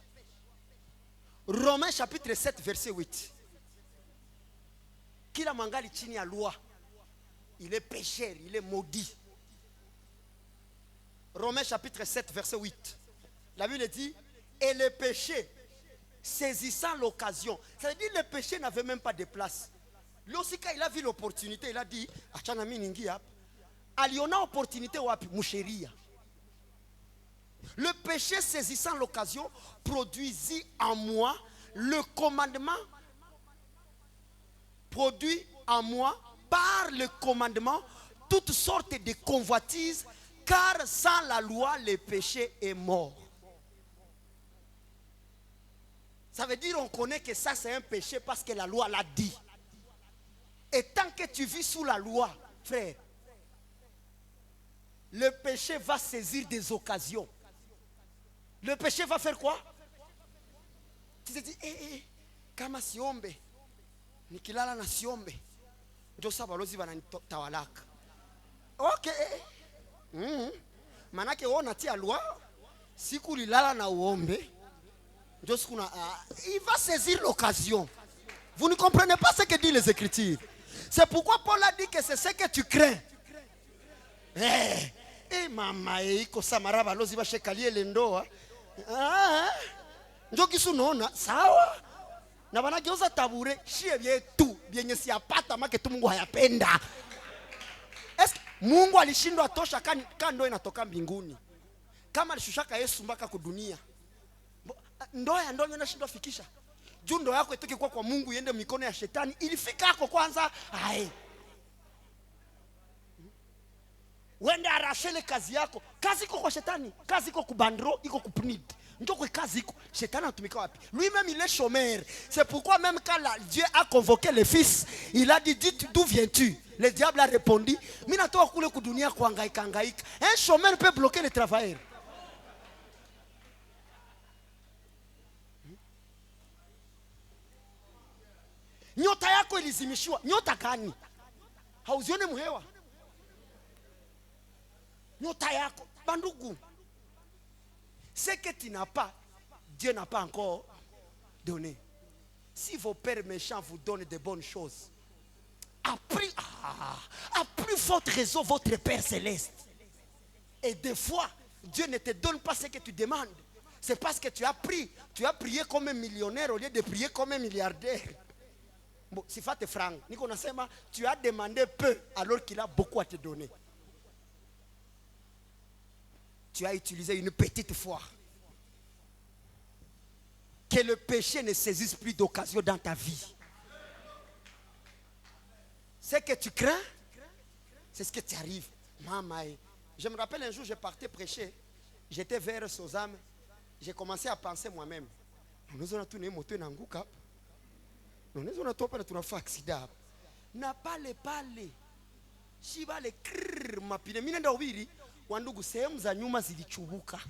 Romains chapitre 7 verset 8. Kila mangali chini ya loi, il est pécheur, il est maudit. Romains chapitre 7 verset 8. La Bible dit, et le péché, saisissant l'occasion. Ça veut dire que le péché n'avait même pas de place. Lui aussi quand il a vu l'opportunité, il a dit, achana mimi ningia. Aliona opportunité wapi musheria. Le péché saisissant l'occasion produisit en moi le commandement. Produit en moi par le commandement toutes sortes de convoitises, car sans la loi le péché est mort. Ça veut dire on connaît que ça c'est un péché parce que la loi l'a dit. Et tant que tu vis sous la loi, frère, le péché va saisir des occasions. Le péché va faire quoi? Tu te dis, kama siombe, nikilala na siombe, ndio sabalozi wananitawalaka. Ok. Manake wewe unatia loi, siku lilala na uombe, ndio siku na il va saisir l'occasion. Vous ne comprenez pas ce que disent les Écritures. C'est pourquoi Paul a dit que c'est ce que tu crains. Mama iko samara balozi bashekalie lendoa. Ndio kisu naona sawa. Na wanageuza tabure shie vyetu vyenye siapata make tu Mungu hayapenda. Eske Mungu alishindwa tosha kando inatoka mbinguni. Kama alishushaka Yesu mpaka kudunia. Ndio inashindwa fikisha. Juu ndoa yako itoke kwa Mungu iende mikono ya shetani ilifika hako kwanza. Wende arashele kazi yako. Kazi iko kwa shetani, kazi iko kubandro, iko kupnid. Ndio kwa kazi iko. Shetani anatumika wapi? Lui-même il est chômeur. C'est pourquoi même quand Dieu a convoqué le fils, il a dit d'où viens-tu? Le diable a répondu, mimi natoka kule kudunia kuhangaika hangaika. Un chômeur peut bloquer le travailleur. Nyota yako ilizimishiwa. Nyota gani? Hauzione muhewa. Nyota yako. Bandugu. Ce que tu n'as pas, Dieu n'a pas encore donné. Si vos pères méchants vous donnent de bonnes choses, à plus forte raison votre Père Céleste. Et des fois, Dieu ne te donne pas ce que tu demandes. C'est parce que tu as prié comme un millionnaire au lieu de prier comme un milliardaire. Bon, si fate franc, Nico nasema, tu as demandé peu alors qu'il a beaucoup à te donner. Tu as utilisé une petite foi. Que le péché ne saisisse plus d'occasion dans ta vie. Ce que tu crains, c'est ce que tu arrives. Maman, je me rappelle un jour, je partais prêcher. J'étais vers Sozam. J'ai commencé à penser moi-même. Nous avons tourné moto n'angouka. Nous avons tourné pour faire accident. Na pale. Shiba le krrr mapine. Mine ndio wili. Wandugu sehemu za nyuma zilichubuka.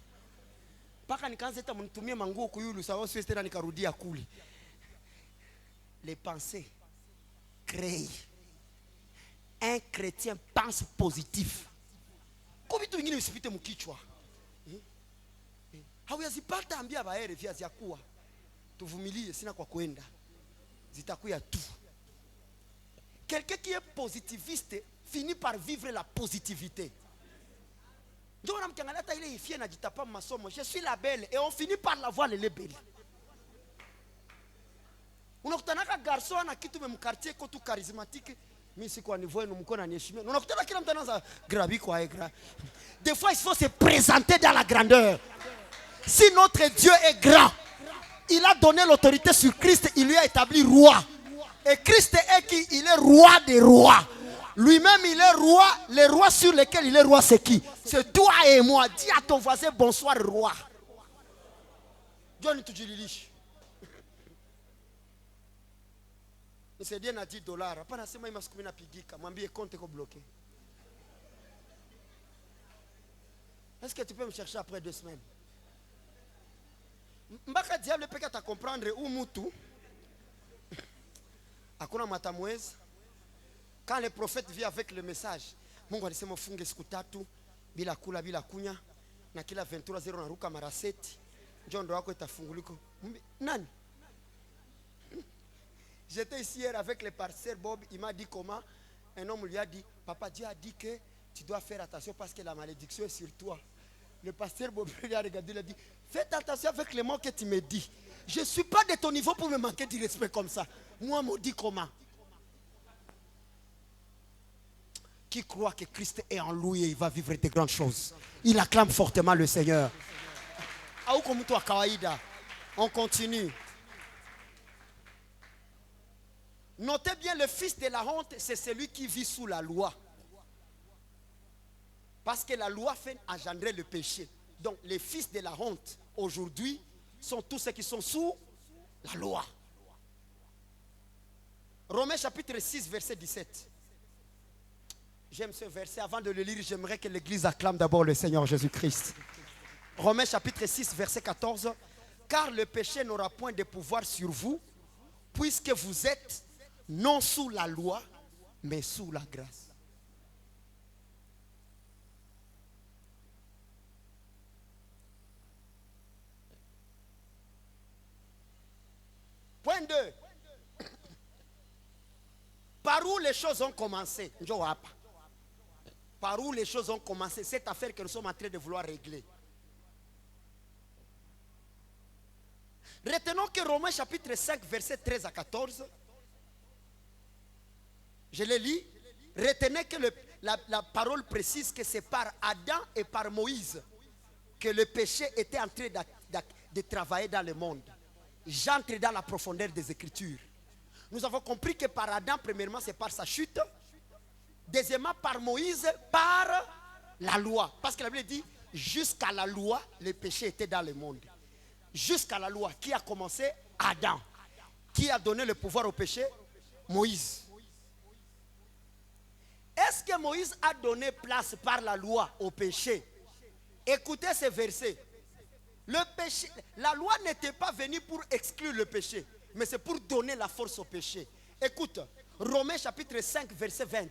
Paka nikaanza hata mnitumie manguo kuyulu sawa sio tena nikarudia kule. Les pensées créent. Un chrétien pense positif. Kwa vitu vingine visipite mkichwa. Hawazipata ambia baere vya zyakuwa. Tuvumilie sina kwa kwenda. Zitakuya tu. Quelqu'un qui est positiviste finit par vivre la positivité. Je suis la belle et on finit par la voir les belles. Unakutanaka garçon na kitu memkartie ko tu charismatique, mimi si kwa niveau enu mko na niheshimia. Unakutana kila mtu anaanza grabi kwa egra. Des fois il faut se présenter dans la grandeur. Si notre Dieu est grand, il a donné l'autorité sur Christ, il lui a établi roi. Et Christ est qui? Il est roi des rois. Lui-même il est roi. Les rois sur lesquels il est roi c'est qui? C'est toi et moi. Dis à ton voisin bonsoir roi. Dieu ne te dit c'est bien à $10. Hapana sema imasikumi na pigika. Mwambie compte ko bloqué. Est-ce que tu peux me chercher après 2 semaines? Mbaka diable peut te comprendre ou mutu. Hakuna matamwezi. Quand le prophète vient avec le message, Mungu alisema funge siku 3 bila kula bila kunya na kila 23:0 naruka mara 7. Njondo wako itafunguliko. Nani? J'étais ici hier avec le pasteur Bob, il m'a dit comment un homme lui a dit papa Dieu a dit que tu dois faire attention parce que la malédiction est sur toi. Le pasteur Bob lui a regardé, il a dit fais attention avec les mots que tu me dis. Je ne suis pas de ton niveau pour me manquer de respect comme ça. Moi me dis comment? Qui croit que Christ est en lui et il va vivre de grandes choses. Il acclame fortement le Seigneur. On continue. Notez bien, le fils de la honte, c'est celui qui vit sous la loi. Parce que la loi fait engendrer le péché. Donc les fils de la honte, aujourd'hui, sont tous ceux qui sont sous La loi. Romains chapitre 6, verset 17. J'aime ce verset. Avant de le lire, j'aimerais que l'Église acclame d'abord le Seigneur Jésus-Christ. Romains chapitre 6, verset 14. Car le péché n'aura point de pouvoir sur vous, puisque vous êtes non sous la loi, mais sous la grâce. Point 2. Par où les choses ont commencé? Par où les choses ont commencé? Cette affaire que nous sommes en train de vouloir régler. Retenons que Romains chapitre 5, verset 13 à 14. Je le lis. Retenez que la parole précise que c'est par Adam et par Moïse que le péché était en train de travailler dans le monde. J'entre dans la profondeur des Écritures. Nous avons compris que par Adam, premièrement, c'est par sa chute. Deuxièmement, par Moïse, par la loi. Parce que la Bible dit, jusqu'à la loi, le péché était dans le monde. Jusqu'à la loi, qui a commencé? Adam. Qui a donné le pouvoir au péché? Moïse. Est-ce que Moïse a donné place par la loi au péché? Écoutez ce verset. Le péché, la loi n'était pas venue pour exclure le péché, mais c'est pour donner la force au péché. Écoute, Romains chapitre 5, verset 20.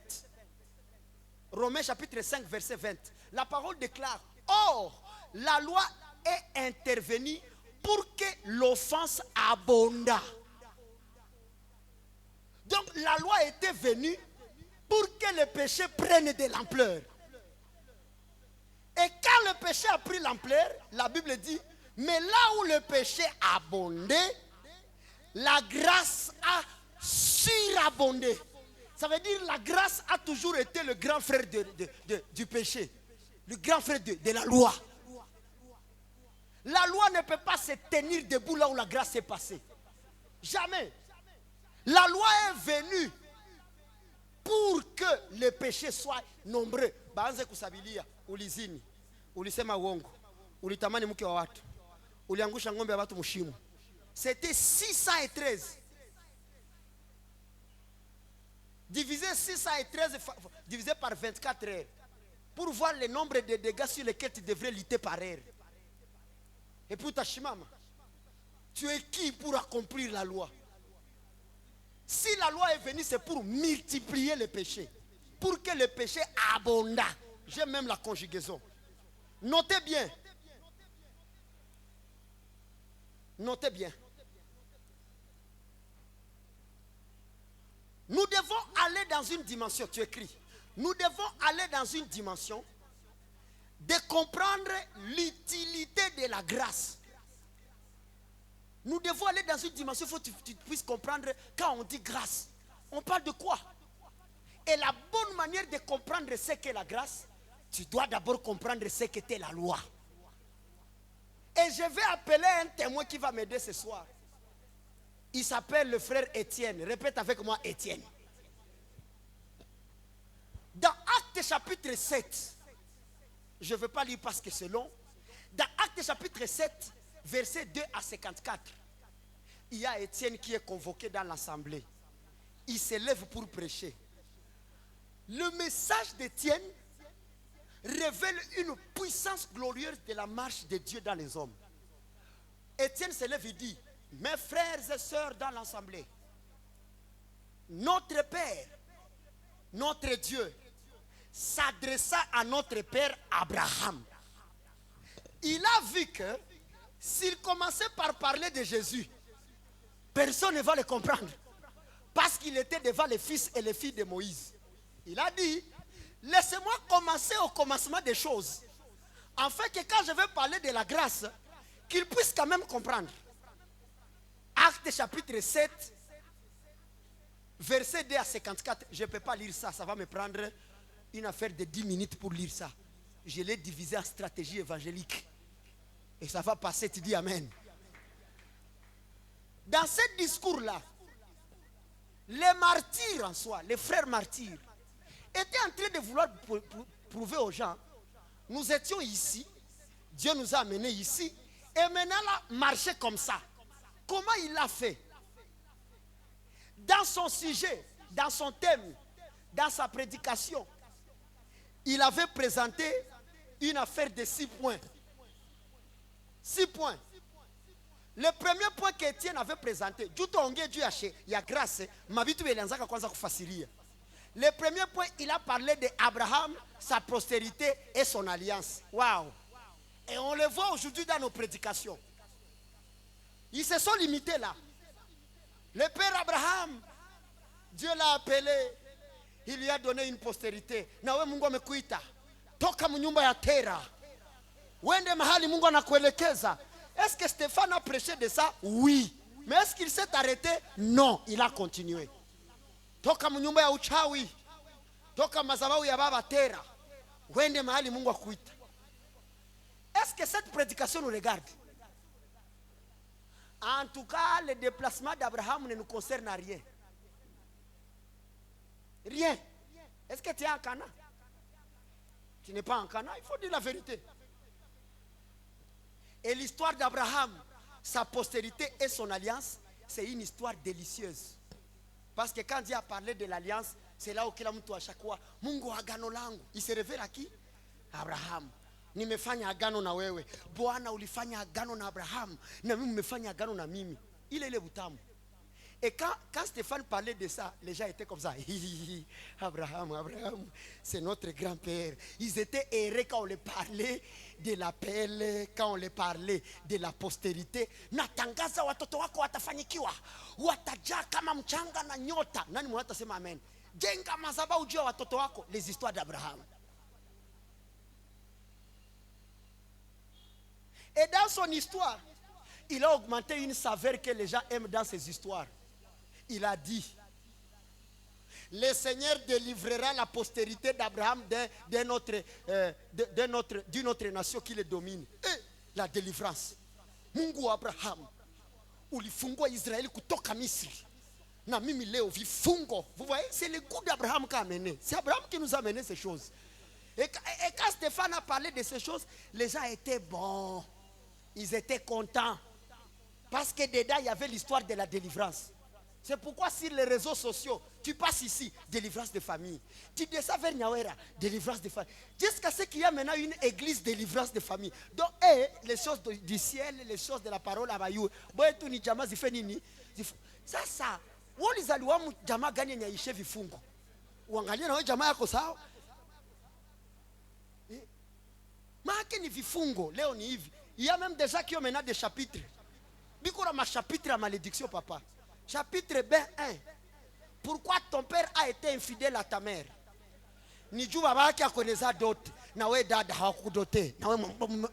Romains chapitre 5, verset 20. La parole déclare, or, la loi est intervenue pour que l'offense abonda. Donc, la loi était venue pour que le péché prenne de l'ampleur. Et quand le péché a pris l'ampleur, la Bible dit, mais là où le péché abondait, la grâce a surabondé. Ça veut dire la grâce a toujours été le grand frère du péché. Le grand frère de la loi. La loi ne peut pas se tenir debout là où la grâce est passée. Jamais. La loi est venue pour que le péché soit nombreux. Baanze kusabilia, ulizini, ulisema uongo, ulitamani mke wa watu, uliangusha ng'ombe ya watu mshimu. C'était 613. Divisé 613 divisé par 24 heures. Pour voir le nombre de dégâts sur lesquels tu devrais lutter par heure. Et pour ta chimama, tu es qui pour accomplir la loi? Si la loi est venue, c'est pour multiplier les péchés. Pour que le péché abonda. J'aime même la conjugaison. Notez bien. Notez bien. Nous devons aller dans une dimension, tu écris. Nous devons aller dans une dimension de comprendre l'utilité de la grâce. Nous devons aller dans une dimension, il faut que tu puisses comprendre quand on dit grâce. On parle de quoi? Et la bonne manière de comprendre ce qu'est la grâce, tu dois d'abord comprendre ce qu'était la loi. Et je vais appeler un témoin qui va m'aider ce soir. Il s'appelle le frère Étienne. Répète avec moi, Étienne. Dans Actes chapitre 7, je ne veux pas lire parce que c'est long. Dans Actes chapitre 7, verset 2 à 54, il y a Étienne qui est convoqué dans l'assemblée. Il se lève pour prêcher. Le message d'Étienne révèle une puissance glorieuse de la marche de Dieu dans les hommes. Étienne se lève et dit, mes frères et sœurs dans l'assemblée, notre Père, notre Dieu, s'adressa à notre Père Abraham. Il a vu que s'il commençait par parler de Jésus, personne ne va le comprendre. Parce qu'il était devant les fils et les filles de Moïse. Il a dit, laissez-moi commencer au commencement des choses. Afin que quand je vais parler de la grâce, qu'ils puissent quand même comprendre. Actes chapitre 7, verset 2 à 54. Je ne peux pas lire ça, ça va me prendre une affaire de 10 minutes pour lire ça. Je l'ai divisé en stratégie évangélique. Et ça va passer, tu dis Amen. Dans ce discours-là, les martyrs en soi, les frères martyrs, étaient en train de vouloir prouver aux gens, nous étions ici, Dieu nous a amenés ici, et maintenant là, marcher comme ça. comment il l'a fait? Dans son sujet, dans son thème, dans sa prédication, il avait présenté une affaire de 6 points. 6 points. Le premier point qu'Étienne avait présenté, il y a grâce, le premier point, il a parlé d'Abraham, sa postérité et son alliance. Waouh! Et on le voit aujourd'hui dans nos prédications. Ils se sont limités là. Le père Abraham, Dieu l'a appelé, il lui a donné une postérité. Nawe Mungu amekuita. Toka mnyumba ya tera. Wende mahali Mungu anakuelekeza. Est-ce que Stéphane a prêché de ça? Oui. Mais est-ce qu'il s'est arrêté? Non, il a continué. Toka mnyumba ya uchawi. Toka mazabau ya baba tera. Wende mahali Mungu akuita. Est-ce que cette prédication nous regarde? En tout cas, le déplacement d'Abraham ne nous concerne rien. Rien. Est-ce que tu es en Cana? Tu n'es pas en Cana, il faut dire la vérité. Et l'histoire d'Abraham, sa postérité et son alliance, c'est une histoire délicieuse. Parce que quand Dieu a parlé de l'alliance, c'est là où kila mtu à chaque fois, Mungu agano langu. Il se réfère à qui? Abraham. Nimefanya agano na wewe. Bwana ulifanya agano na Abraham. Na mimi nimefanya agano na mimi. Il est le boutamu. Et quand Stéphane parlait de ça, les gens étaient comme ça. Abraham, c'est notre grand-père. Ils étaient errés quand on les parlait de l'appel, quand on les parlait de la postérité. Natangaza watoto wako watafanyikiwa. Watajaa kama mchanga na nyota. Nani mwata sema amen? Jenga madhabahu juu ya watoto wako. Les histoires d'Abraham. Et dans son histoire, il a augmenté une saveur que les gens aiment dans ses histoires. Il a dit, le Seigneur délivrera la postérité d'Abraham d'une autre nation qui le domine. Et la délivrance. Mungu Abraham, ulifungua Israël kutoka Misri. Na mimi leo vifungo. Vous voyez, c'est le goût d'Abraham qui a amené. C'est Abraham qui nous a amené ces choses. Et quand Stéphane a parlé de ces choses, les gens étaient bons. Ils étaient contents. Parce que dedans, il y avait l'histoire de la délivrance. C'est pourquoi sur les réseaux sociaux, tu passes ici, délivrance de famille. Tu descends vers Nyawera, délivrance de famille. Jusqu'à ce qu'il y a maintenant une église délivrance de famille. Donc, les choses du ciel, les choses de la parole à Bayou. Ça. Walizaliwa jamaa gani nyaishe vifungo? Uangalie na wewe jamaa yako sawa? Maake ni vifungo, leo ni hivi. Il y a même des gens qui ont maintenant des chapitres. Bikora ma chapitre à malédiction, papa. Chapitre B1. Pourquoi ton père a été infidèle à ta mère? Niju baba yake akoneza dote. Na we dada hawakudote. Na we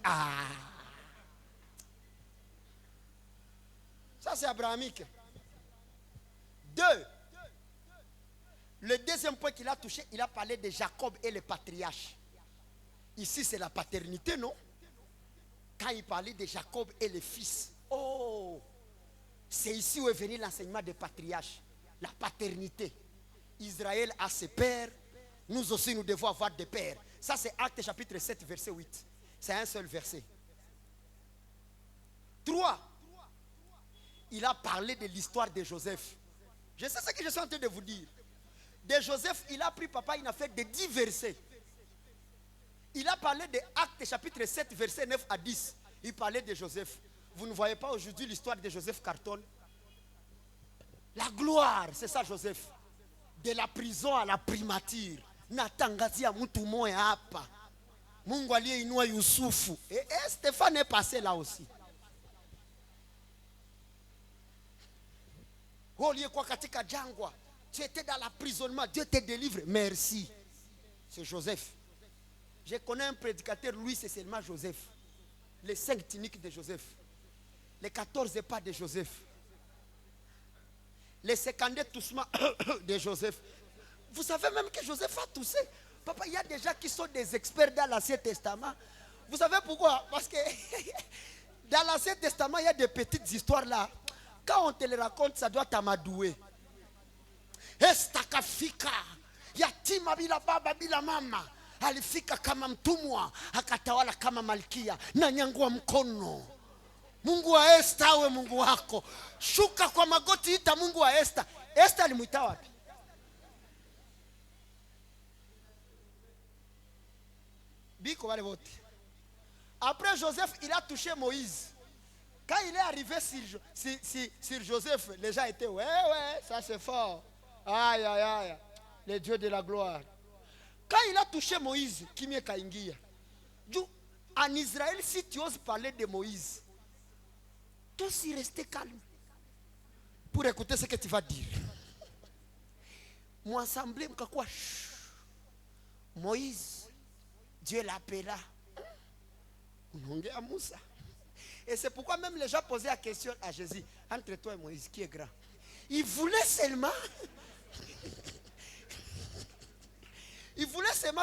Ça c'est abrahamique. 2. Le deuxième point qu'il a touché, il a parlé de Jacob et les patriarches. Ici c'est la paternité, non? Quand il parlait de Jacob et les fils. Oh! C'est ici où est venu l'enseignement des patriarches. La paternité. Israël a ses pères. Nous aussi, nous devons avoir des pères. Ça, c'est Actes chapitre 7, verset 8. C'est un seul verset. 3. Il a parlé de l'histoire de Joseph. Je sais ce que je suis en train de vous dire. De Joseph, il a pris papa une affaire de 10 versets. Il a parlé de Actes chapitre 7, verset 9 à 10. Il parlait de Joseph. Vous ne voyez pas aujourd'hui l'histoire de Joseph Carton? La gloire, c'est ça Joseph. De la prison à la primature. Natangazia mutu moya hapa. Mungu aliyeinua Yusufu. Et Stéphane est passé là aussi. Kwa katika jangwa. Tu étais dans l'emprisonnement. Dieu te délivre. Merci. C'est Joseph. Je connais un prédicateur, lui c'est seulement Joseph. Les 5 tuniques de Joseph. Les 14 pas de Joseph. Les 52 toussements de Joseph. Vous savez même que Joseph a toussé. Papa, il y a des gens qui sont des experts dans l'Ancien Testament. Vous savez pourquoi? Parce que dans l'Ancien Testament, il y a des petites histoires là. Quand on te les raconte, ça doit t'amadouer. Estakafika. Yatima bila baba bila mama. Alifika kama mtumwa. Akatawala kama malkia. Na nyangua mkono. Mungu wa Esther awe Mungu wako. Shuka kwa magoti, ita Mungu wa Esther. Esther alimuita wapi? Biko wale wote. Après Joseph, il a touché Moïse. Quand il est arrivé sur Joseph, les gens étaient, ouais, ça c'est fort. Aïe, aïe, aïe. Le Dieu de la gloire. Quand il a touché Moïse, Kimie Kaingia. En Israël, si tu oses parler de Moïse, tous y rester calme pour écouter ce que tu vas dire. Moi, semblé, quoi? Moïse, Dieu l'appela. Moussa. Et c'est pourquoi même les gens posaient la question à Jésus, entre toi et Moïse, qui est grand? Il voulait seulement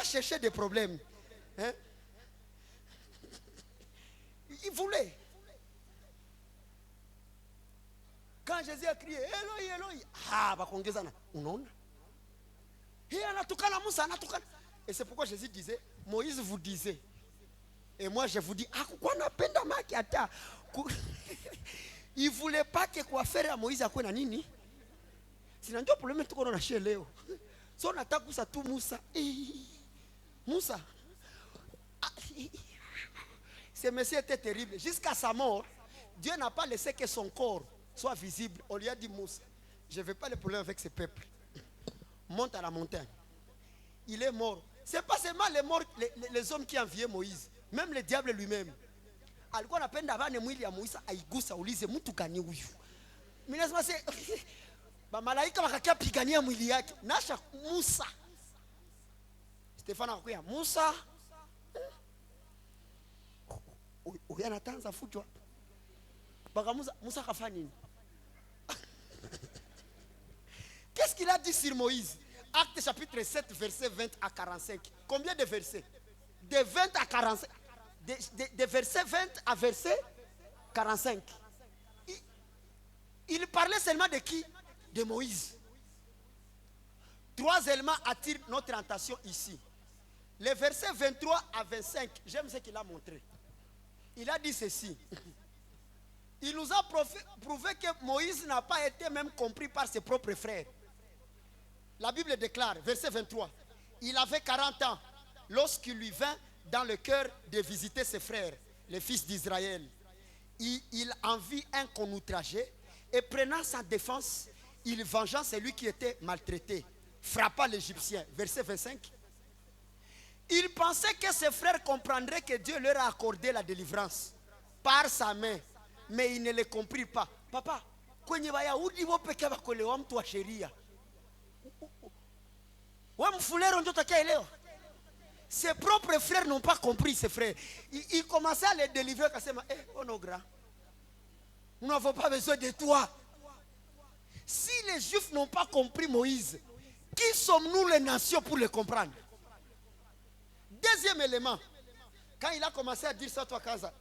chercher des problèmes. Hein? Il voulait. Quand Jésus a crié, Eloi, Eloi, et c'est pourquoi Jésus disait, Moïse vous disait, et moi je vous dis, il ne voulait pas que quoi faire à Moïse à quoi nini. C'est un problème tout qu'on a chez Léo. Si on attaque ça tout Moussa. Moussa. Ce monsieur était terrible. Jusqu'à sa mort, Dieu n'a pas laissé que son corps soit visible. On lui a dit, Moussa, je ne veux pas le problème avec ce peuple. Monte à la montagne. Il est mort. Ce n'est pas seulement les hommes qui enviaient Moïse. Même le diable lui-même. Alikuwa anapenda bane mwili ya Moïse aigusa ulize mtu gani huyu. Mimi nasema ba malaika wakakia pigania mwili yake. Nasha Musa. Stefano akakuya Musa. Uya natanza fujo. Baka Musa kafanya nini? Qu'est-ce qu'il a dit sur Moïse? Acte chapitre 7 verset 20 à 45. Combien de versets? De 20 à 45. De verset 20 à verset 45. Il parlait seulement de qui? De Moïse. Trois éléments attirent notre attention ici. Les versets 23 à 25, j'aime ce qu'il a montré. Il a dit ceci. Il nous a prouvé que Moïse n'a pas été même compris par ses propres frères. La Bible déclare, verset 23, il avait 40 ans lorsqu'il lui vint dans le cœur de visiter ses frères, les fils d'Israël. Il en vit un qu'on outrageait et prenant sa défense, il vengea celui qui était maltraité, frappa l'Égyptien. Verset 25. Il pensait que ses frères comprendraient que Dieu leur a accordé la délivrance par sa main, mais il ne le comprit pas. Papa, kwenye Wayahudi wopeke bakolewa mtu wa sheria. Wamfulero ndio takaelewa. Ses propres frères n'ont pas compris, ses frères. Ils commençaient à les délivrer. Oh non, grand. Nous n'avons pas besoin de toi. Si les Juifs n'ont pas compris Moïse, qui sommes-nous les nations pour le comprendre? Deuxième élément. Quand il a commencé à dire ça, toi, Kaza,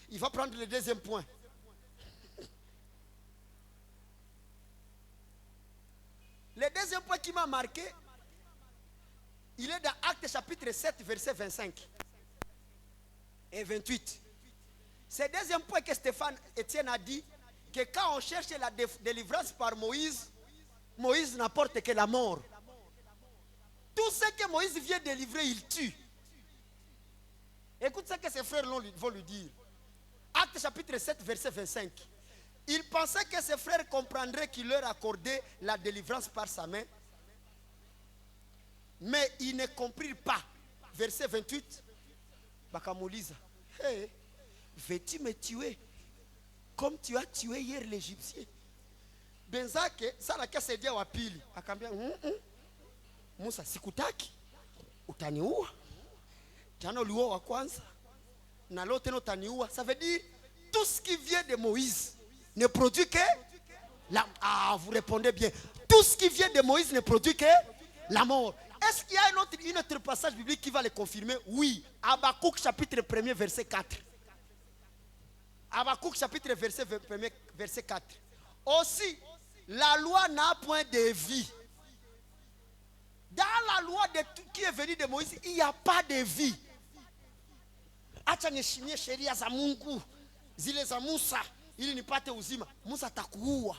il va prendre le deuxième point. Le deuxième point qui m'a marqué, il est dans Actes chapitre 7, verset 25 et 28. C'est le deuxième point que Stéphane Etienne a dit, que quand on cherche la délivrance par Moïse, Moïse n'apporte que la mort. Tout ce que Moïse vient délivrer, il tue. Écoute ce que ses frères vont lui dire. Actes chapitre 7, verset 25. Il pensait que ses frères comprendraient qu'il leur accordait la délivrance par sa main. Mais ils ne comprirent pas. Verset 28. Bakamoliza. Hey, veux-tu me tuer comme tu as tué hier l'Égyptien? Benzake, ça la kese dia wa pili. Akambia, Musa, sikutaki. Utaniua. Jana uliua wa kwanza. Na leo tena utaniua. Ça veut dire, tout ce qui vient de Moïse ne produit que la... Ah, vous répondez bien. Tout ce qui vient de Moïse ne produit que la mort. Est-ce qu'il y a un autre passage biblique qui va le confirmer? Oui. Habakkuk chapitre 1 verset 4. Habakkuk chapitre 1 verset 4. Aussi, la loi n'a point de vie. Dans la loi qui est venue de Moïse, il n'y a pas de vie. Acha niheshimie sheria za Mungu, zile za Musa, ili nipate uzima. Musa atakuua.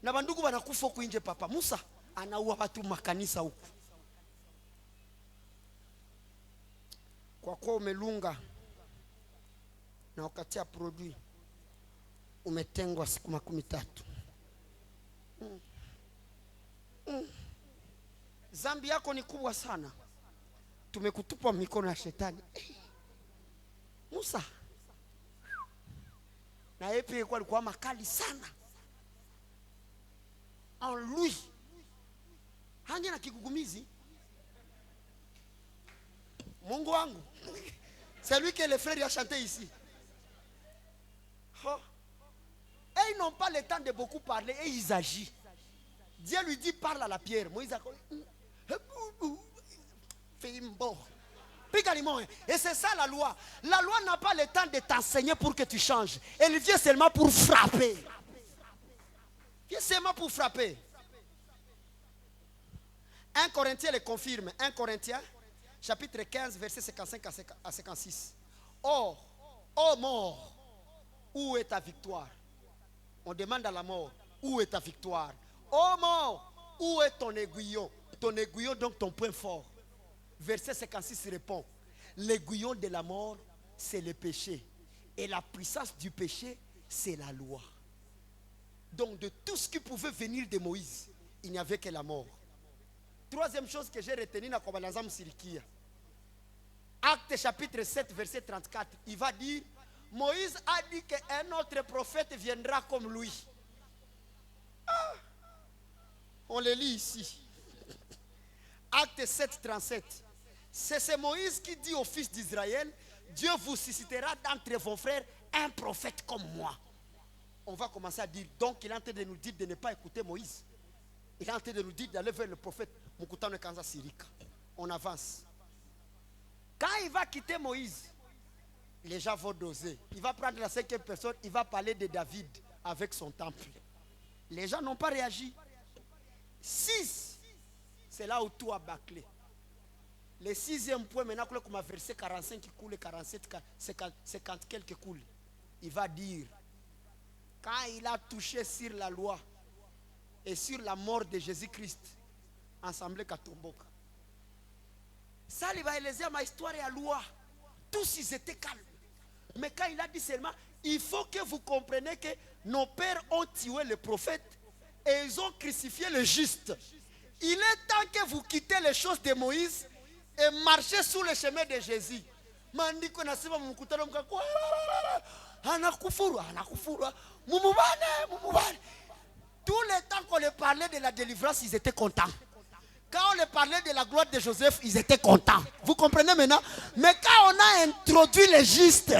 Na bandugu wanakufa huku nje papa. Musa anaua watu makanisa huku. Kwa kuwa umelunga na ukatia produit, umetengwa siku 13. Zambi yako ni kubwa sana. Tumekutupa mikono ya shetani. Musa na yeye pia alikuwa makali sana. En lui hange na kigugumizi. Mungu wangu. C'est lui que les frères ont chanté ici. Oh. Et ils n'ont pas le temps de beaucoup parler et ils agissent. Dieu lui dit parle à la pierre. Moïse a fait un bon. Et c'est ça la loi. La loi n'a pas le temps de t'enseigner pour que tu changes. Elle vient seulement pour frapper. Vient seulement pour frapper. 1 Corinthiens le confirme. 1 Corinthiens chapitre 15 verset 55 à 56. Or, ô mort, où est ta victoire? On demande à la mort, où est ta victoire? Ô mort, où est ton aiguillon? Ton aiguillon, donc ton point fort. Verset 56 répond, l'aiguillon de la mort, c'est le péché. Et la puissance du péché, c'est la loi. Donc de tout ce qui pouvait venir de Moïse, il n'y avait que la mort. Troisième chose que j'ai retenue dans Kobanazam Sirikia. Acte chapitre 7 verset 34. Il va dire, Moïse a dit qu'un autre prophète viendra comme lui. Ah, on le lit ici. Acte 7 37. C'est ce Moïse qui dit aux fils d'Israël, Dieu vous suscitera d'entre vos frères un prophète comme moi. On va commencer à dire, donc il est en train de nous dire de ne pas écouter Moïse. Il est en train de nous dire d'aller vers le prophète Mukutano Kanza Sirika. On avance. Quand il va quitter Moïse, les gens vont doser. Il va prendre la 5e personne, il va parler de David avec son temple. Les gens n'ont pas réagi. 6, c'est là où tout a bâclé. Le 6e point, maintenant, comme verset 45 qui coule, 47, 50 quelques coule, il va dire, quand il a touché sur la loi et sur la mort de Jésus-Christ, ensemble Katomboka. Ça, il va élever ma histoire et la loi. Tous ils étaient calmes. Mais quand il a dit seulement, il faut que vous compreniez que nos pères ont tué le prophète et ils ont crucifié le juste. Il est temps que vous quittez les choses de Moïse et marchez sous le chemin de Jésus. Mandiko nasema mkutano mkakua anakufuru mumubane. Tout le temps qu'on leur parlait de la délivrance, ils étaient contents. Quand on leur parlait de la gloire de Joseph, ils étaient contents. Vous comprenez maintenant? Mais quand on a introduit les justes,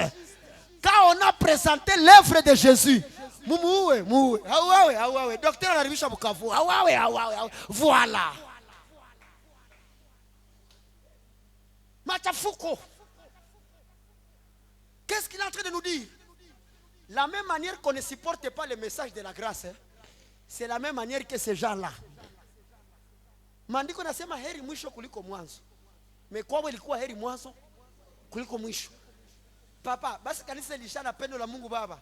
quand on a présenté l'œuvre de Jésus, docteur Aribisha Bukavu, voilà. Machafuko. Qu'est-ce qu'il est en train de nous dire? La même manière qu'on ne supporte pas le message de la grâce, c'est la même manière que ces gens-là. Maandiko nasema heri mwisho kuliko mwanzo. Mekwawe ilikuwa heri mwanzo kuliko mwisho. Papa, basi kanisa lishana pendo la Mungu Baba.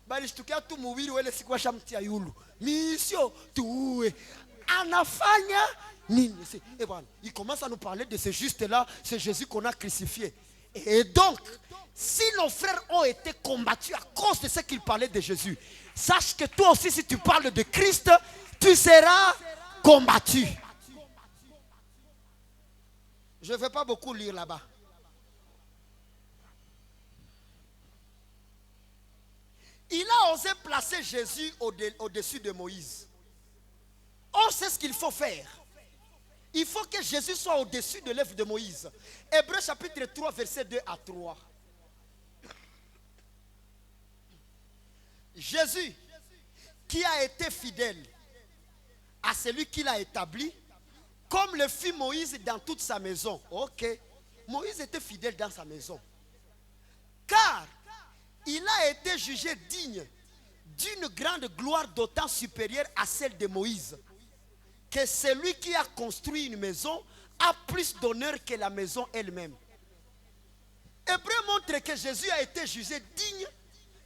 Bali shtukia tu mubiri wele sikuwa shamtia yulu. Misio tuwe. Anafanya nini? Et voilà, il commence à nous parler de ce juste-là, c'est Jésus qu'on a crucifié. Et donc, si nos frères ont été combattus à cause de ce qu'ils parlaient de Jésus, sache que toi aussi, si tu parles de Christ, tu seras combattu. Je ne vais pas beaucoup lire là-bas. Il a osé placer Jésus au-dessus de Moïse. Or, c'est ce qu'il faut faire. Il faut que Jésus soit au-dessus de l'œuvre de Moïse. Hébreux chapitre 3, verset 2 à 3. Jésus, qui a été fidèle à celui qui l'a établi, comme le fit Moïse dans toute sa maison. Ok. Moïse était fidèle dans sa maison. Car il a été jugé digne d'une grande gloire d'autant supérieure à celle de Moïse. que celui qui a construit une maison a plus d'honneur que la maison elle-même. Hébreu montre que Jésus a été jugé digne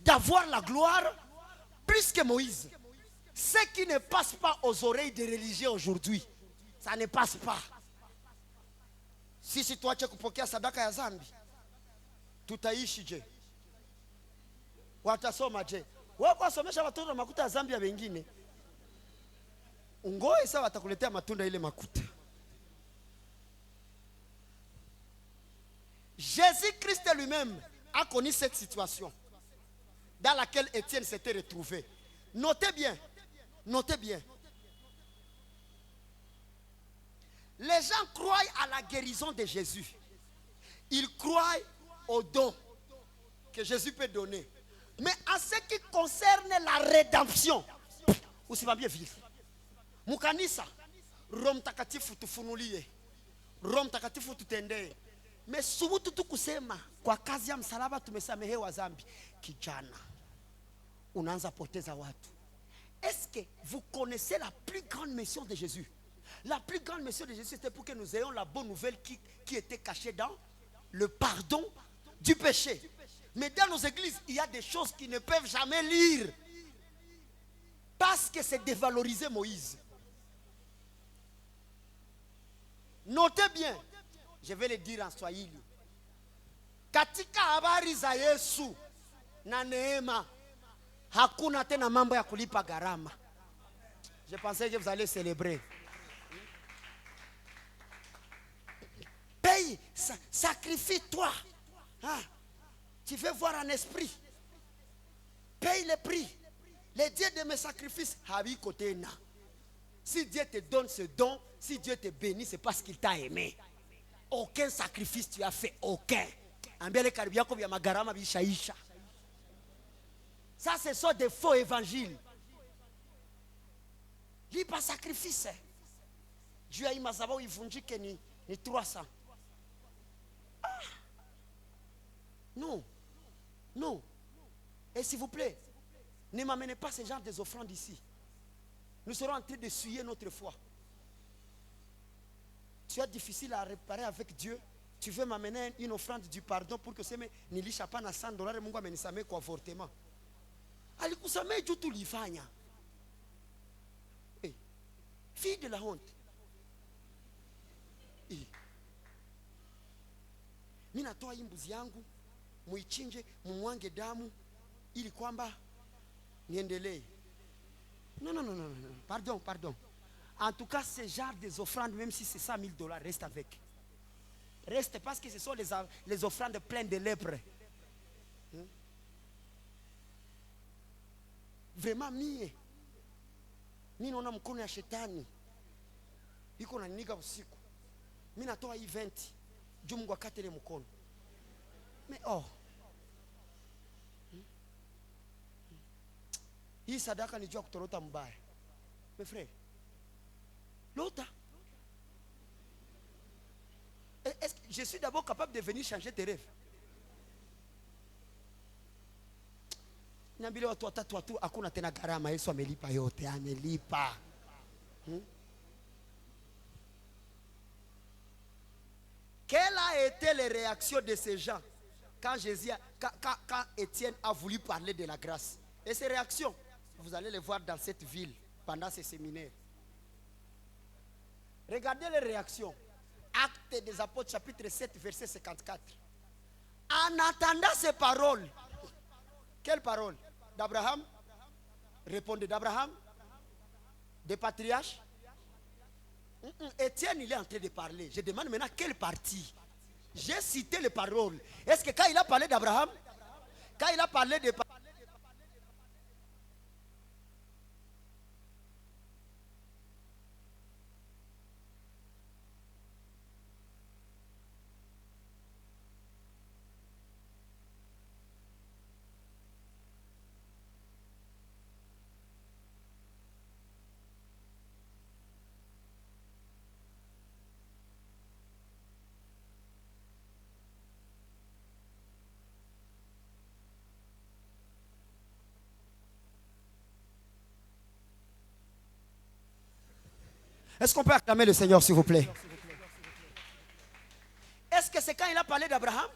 d'avoir la gloire plus que Moïse. Ce qui ne passe pas aux oreilles des religieux aujourd'hui, ça ne passe pas. Sisi tuache kupokea sadaka ya zambi, tutaishi je? Watasoma je? Wako wasomesha watoto makuta ya zambi ya wengine. Ungoe sawa watakuletea matunda ile makuta. Jésus-Christ lui-même a connu cette situation dans laquelle Étienne s'était retrouvé. Notez bien, notez bien. Les gens croient à la guérison de Jésus. Ils croient au don que Jésus peut donner. Mais en ce qui concerne la rédemption, vous savez bien vivre. Mukanisa, Rome takatifu tufunulie, Rome takatifu tutendee. Mais subutu tu kusema kwa kazi ya msalaba tumesamehewa dhambi. Kijana, unaanza poteza watu. Est-ce que vous connaissez la plus grande mission de Jésus? La plus grande mission de Jésus, c'était pour que nous ayons la bonne nouvelle qui était cachée dans le pardon du péché. Mais dans nos églises, il y a des choses qui ne peuvent jamais lire. Parce que c'est dévaloriser Moïse. Notez bien, je vais le dire en Swahili. Katika habari za Yesu na neema, hakuna tena mambo ya kulipa gharama. Je pensais que vous allez célébrer. Paye, sacrifie-toi. Ah, tu veux voir un esprit. Paye le prix. Le Dieu de mes sacrifices, Habi Kotena. Si Dieu te donne ce don, si Dieu te bénit, c'est parce qu'il t'a aimé. Aucun sacrifice tu as fait, aucun. Ça, ce sont des faux évangiles. Li pas sacrifice. Dieu a eu mazaba il vunji que ni 300. Ah. Non. Non. Et s'il vous plaît, ne m'amenez pas ce genre des offrandes ici. Nous serons en train de suyer notre foi. Tu as difficile à réparer avec Dieu. Tu veux m'amener une offrande du pardon pour que ce me nilisha pas na $100 Mungu amenisame kwa avortement. Alikusame juu tulifanya. Eh. Fille de la honte. Eh. Mimi natoa hii mbuzi yangu, muichinje, mumwange damu ili kwamba niendelee. Non, non, non, non, non. Pardon, pardon. En tout cas, ce genre des offrandes, même si c'est $100,000, reste avec. Reste parce que ce sont les offrandes pleines de lèpre. Vraiment, mie naona mkono ya shetani iko na niga usiku. Mimi natoa hii 20 juu Mungu akatele mkono. Mais oh. Hii sadaka ni jua kutorota mbaya. Mes frères. L'autre. Est-ce que je suis d'abord capable de venir changer tes rêves? Niambile watu watatu hakuna tena gharama. Yesu amelipa yote, amelipa. Quelle a été les réactions de ces gens quand Étienne a voulu parler de la grâce? Et ces réactions, vous allez les voir dans cette ville pendant ces séminaires. Regardez les réactions. Actes des Apôtres chapitre 7 verset 54. En attendant ces paroles, quelles paroles? D'Abraham? Répondez, d'Abraham? Des patriarches? Étienne, il est en train de parler. Je demande maintenant quelle partie? J'ai cité les paroles. Est-ce que quand il a parlé d'Abraham, quand il a parlé de Est-ce qu'on peut acclamer le Seigneur, s'il vous plaît? Est-ce que c'est quand il a parlé d'Abraham?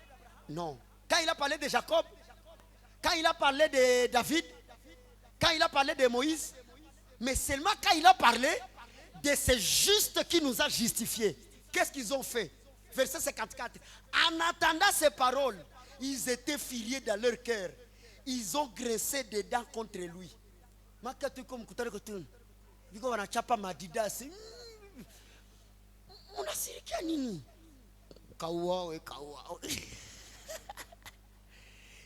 Non. Quand il a parlé de Jacob? Quand il a parlé de David? Quand il a parlé de Moïse? Mais seulement quand il a parlé de ces justes qui nous a justifiés. Qu'est-ce qu'ils ont fait? Verset 54. En attendant ces paroles, ils étaient furieux dans leur cœur. Ils ont graissé des dents contre lui.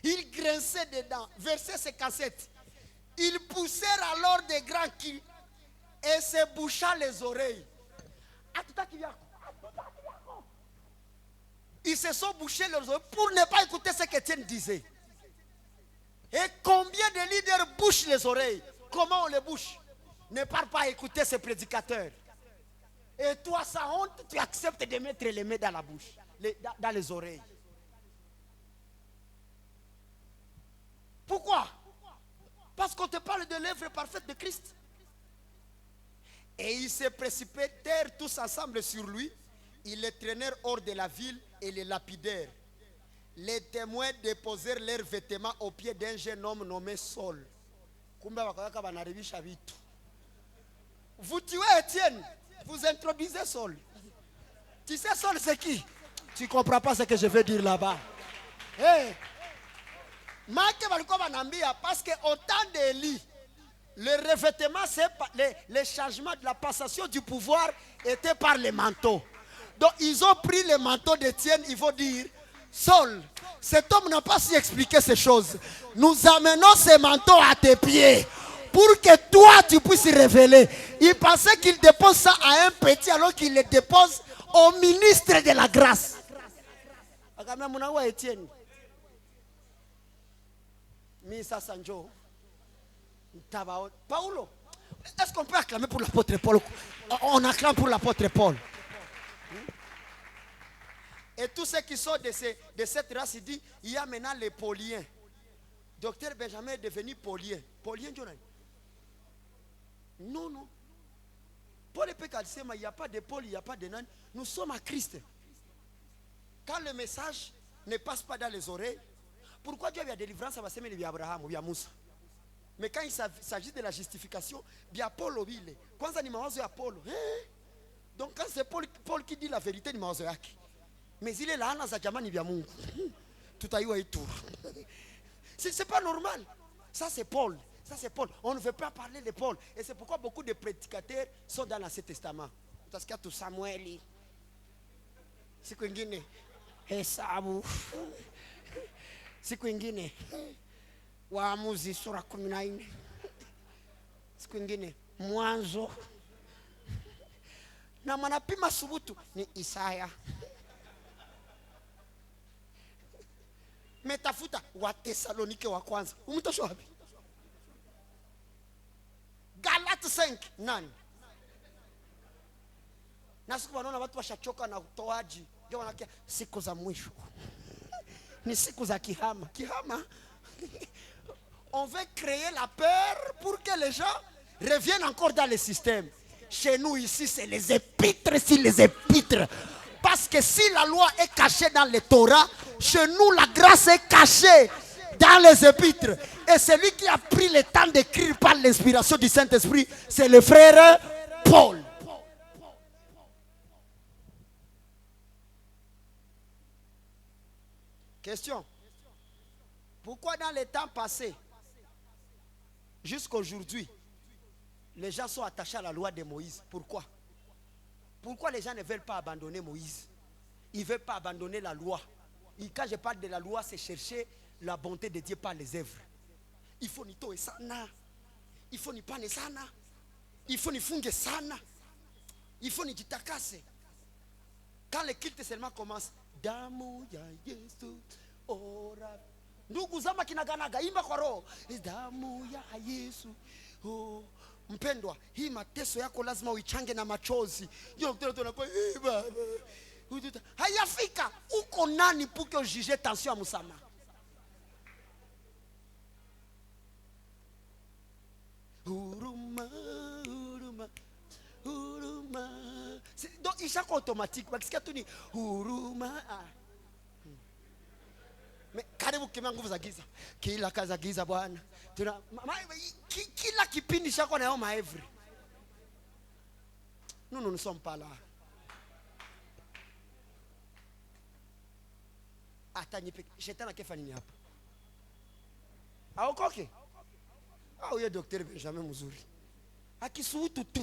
Ils grinçaient des dents. Verset 57. Ils poussèrent alors des grands cris et se boucha les oreilles. Ils se sont bouchés les oreilles pour ne pas écouter ce qu'Étienne disait. Et combien de leaders bouchent les oreilles? Comment on les bouche? Ne parle pas écouter ces prédicateurs. Et toi, sans honte, tu acceptes de mettre les mains dans la bouche, dans les oreilles. Pourquoi? Parce qu'on te parle de l'œuvre parfaite de Christ. Et ils se précipitèrent tous ensemble sur lui. Ils le traînèrent hors de la ville et le lapidèrent. Les témoins déposèrent leurs vêtements aux pieds d'un jeune homme nommé Saul. Vous tuez Étienne, vous introduisez Saul. Tu sais Saul c'est qui? Tu ne comprends pas ce que je veux dire là-bas. Hey. Parce qu'au temps d'Élie, le revêtement, les changements de la passation du pouvoir étaient par les manteaux. Donc ils ont pris le manteau d'Étienne, ils vont dire, Saul, cet homme n'a pas su expliquer ces choses. Nous amenons ces manteaux à tes pieds pour que toi tu puisses révéler. Il pensait qu'il dépose ça à un petit alors qu'il le dépose au ministre de la grâce. Étienne. Misa Sanjo. Paulo. Est-ce qu'on peut acclamer pour l'apôtre Paul? On acclame pour l'apôtre Paul. Et tous ceux qui sont de cette race, il dit, il y a maintenant les Pauliens. Docteur Benjamin est devenu Paulien. Paulien, non, non. Paul et il n'y a pas de Paul, il n'y a pas de Nan. Nous sommes à Christ. Quand le message ne passe pas dans les oreilles, pourquoi Dieu a la délivrance à semer via Abraham ou via Moussa? Mais quand il s'agit de la justification, via Paul ou Bile. Quand ça n'y a Paul. Donc quand c'est Paul qui dit la vérité, il m'a dit. Mais il est là, dans sa jamani via Mungu. Tout a eu un tour. C'est pas normal. Ça c'est Paul. Ça c'est Paul. On ne veut pas parler de Paul. Et c'est pourquoi beaucoup de prédicateurs sont dans l'Ancien Testament. Parce qu'il y a tout Samuel. C'est quoi Guinée? Esabu. Siku ingine Waamuzi sura 14. Siku ingine Mwanzo. Na manapima subutu ni Isaya. Metafuta wa Tesalonike wa kwanza. Umtosho wapi? Galate 5 nani? Na siku wanaona watu washachoka na utoaji. Ndio wanakia siku za mwisho. Ni siku za kihama. Kihama. On veut créer la peur pour que les gens reviennent encore dans le système. Chez nous ici, c'est les épîtres sur les épîtres. Parce que si la loi est cachée dans le Torah, chez nous la grâce est cachée dans les épîtres. Et celui qui a pris le temps d'écrire par l'inspiration du Saint-Esprit, c'est le frère Paul. Question. Pourquoi dans les temps passés, jusqu'à aujourd'hui, les gens sont attachés à la loi de Moïse? Pourquoi? Pourquoi les gens ne veulent pas abandonner Moïse? Ils ne veulent pas abandonner la loi. Et quand je parle de la loi, c'est chercher la bonté de Dieu par les œuvres. Il faut ni toe sana. Il faut ni pane sana. Il faut ni funge sana. Il faut ni jitakase. Quand le culte seulement commence, damu ya Yesu ora. Ndugu zama kinaganaga imba kwa roho. Damu ya Yesu. Oh, mpendwa, hii mateso yako lazima uichange na machozi. Ndio mtoto anakuwa baba. Hayafika uko nani puke ujuge tension ya msamaha? Huruma, huruma, huruma. huruma. Donc il chante automatique parce qu'il y a tout dit huruma. Mais karibu kima nguvu za giza. Kila kaza giza bwana. Tuna kila kipindi chako na yoma every. Nous ne sommes pas là. Attends, shetani akifanya nini hapa? Aokoke. Huyo docteur Benjamin mzuri. Akisuutu tu.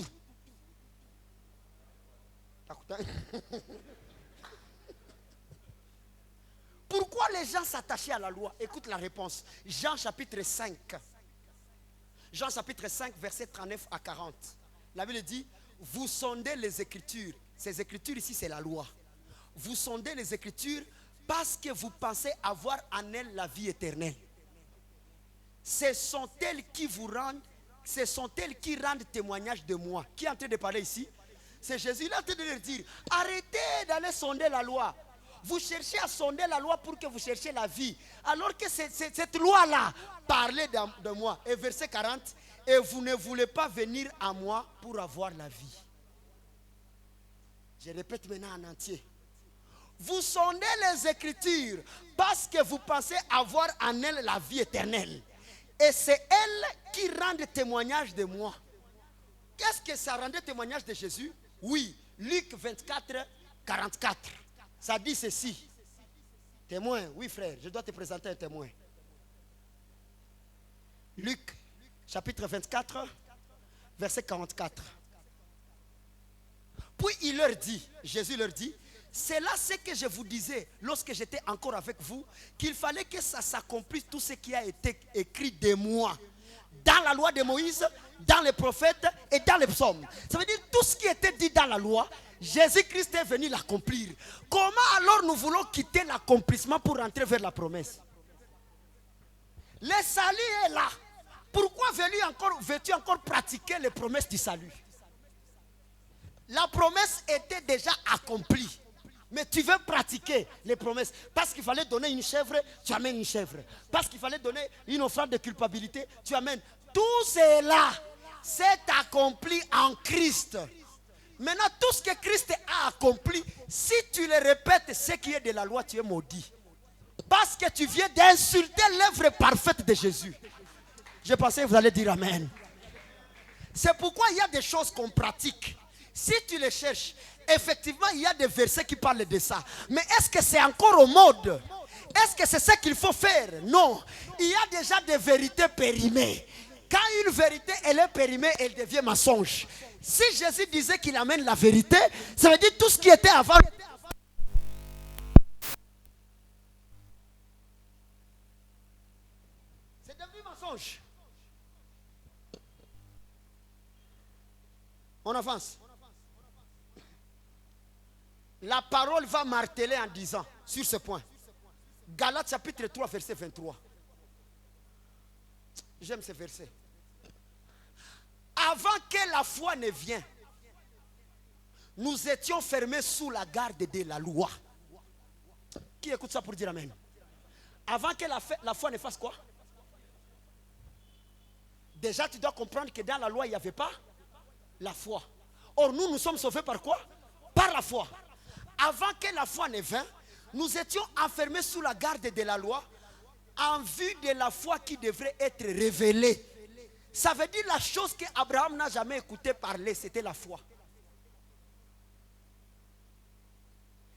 Pourquoi les gens s'attachaient à la loi? Écoute la réponse. Jean chapitre 5. Jean chapitre 5, verset 39 à 40. La Bible dit, vous sondez les Écritures. Ces Écritures ici, c'est la loi. Vous sondez les Écritures parce que vous pensez avoir en elles la vie éternelle. Ce sont elles qui vous rendent, ce sont elles qui rendent témoignage de moi. Qui est en train de parler ici? C'est Jésus. Il est en train de leur dire, arrêtez d'aller sonder la loi. Vous cherchez à sonder la loi pour que vous cherchiez la vie. Alors que cette loi-là parlait de moi. Et verset 40, et vous ne voulez pas venir à moi pour avoir la vie. Je répète maintenant en entier. Vous sondez les Écritures parce que vous pensez avoir en elles la vie éternelle. Et c'est elles qui rendent témoignage de moi. Qu'est-ce que ça rendait témoignage de Jésus? Oui, Luc 24, 44. Ça dit ceci. Témoin, oui frère, je dois te présenter un témoin. Luc, chapitre 24, verset 44. Puis il leur dit, Jésus leur dit, c'est là ce que je vous disais lorsque j'étais encore avec vous, qu'il fallait que ça s'accomplisse tout ce qui a été écrit de moi. Dans la loi de Moïse, dans les prophètes et dans les psaumes. Ça veut dire tout ce qui était dit dans la loi, Jésus-Christ est venu l'accomplir. Comment alors nous voulons quitter l'accomplissement pour entrer vers la promesse? Le salut est là. Pourquoi veux-tu encore pratiquer les promesses du salut? La promesse était déjà accomplie. Mais tu veux pratiquer les promesses. Parce qu'il fallait donner une chèvre, tu amènes une chèvre. Parce qu'il fallait donner une offrande de culpabilité, tu amènes. Tout cela s'est accompli en Christ. Maintenant, tout ce que Christ a accompli, si tu le répètes, ce qui est de la loi, tu es maudit. Parce que tu viens d'insulter l'œuvre parfaite de Jésus. Je pensais que vous allez dire Amen. C'est pourquoi il y a des choses qu'on pratique. Si tu les cherches, effectivement, il y a des versets qui parlent de ça. Mais est-ce que c'est encore au mode? Est-ce que c'est ce qu'il faut faire? Non. Il y a déjà des vérités périmées. Quand une vérité, elle est périmée, elle devient mensonge. Si Jésus disait qu'il amène la vérité, ça veut dire tout ce qui était avant. C'est devenu mensonge. On avance. La parole va marteler en disant sur ce point. Galates chapitre 3 verset 23. J'aime ce verset. Avant que la foi ne vienne, nous étions fermés sous la garde de la loi. Qui écoute ça pour dire Amen? Avant que la foi ne fasse quoi? Déjà tu dois comprendre que dans la loi il n'y avait pas la foi. Or nous sommes sauvés par quoi? Par la foi. Avant que la foi ne vienne, nous étions enfermés sous la garde de la loi en vue de la foi qui devrait être révélée. Ça veut dire la chose qu'Abraham n'a jamais écouté parler, c'était la foi.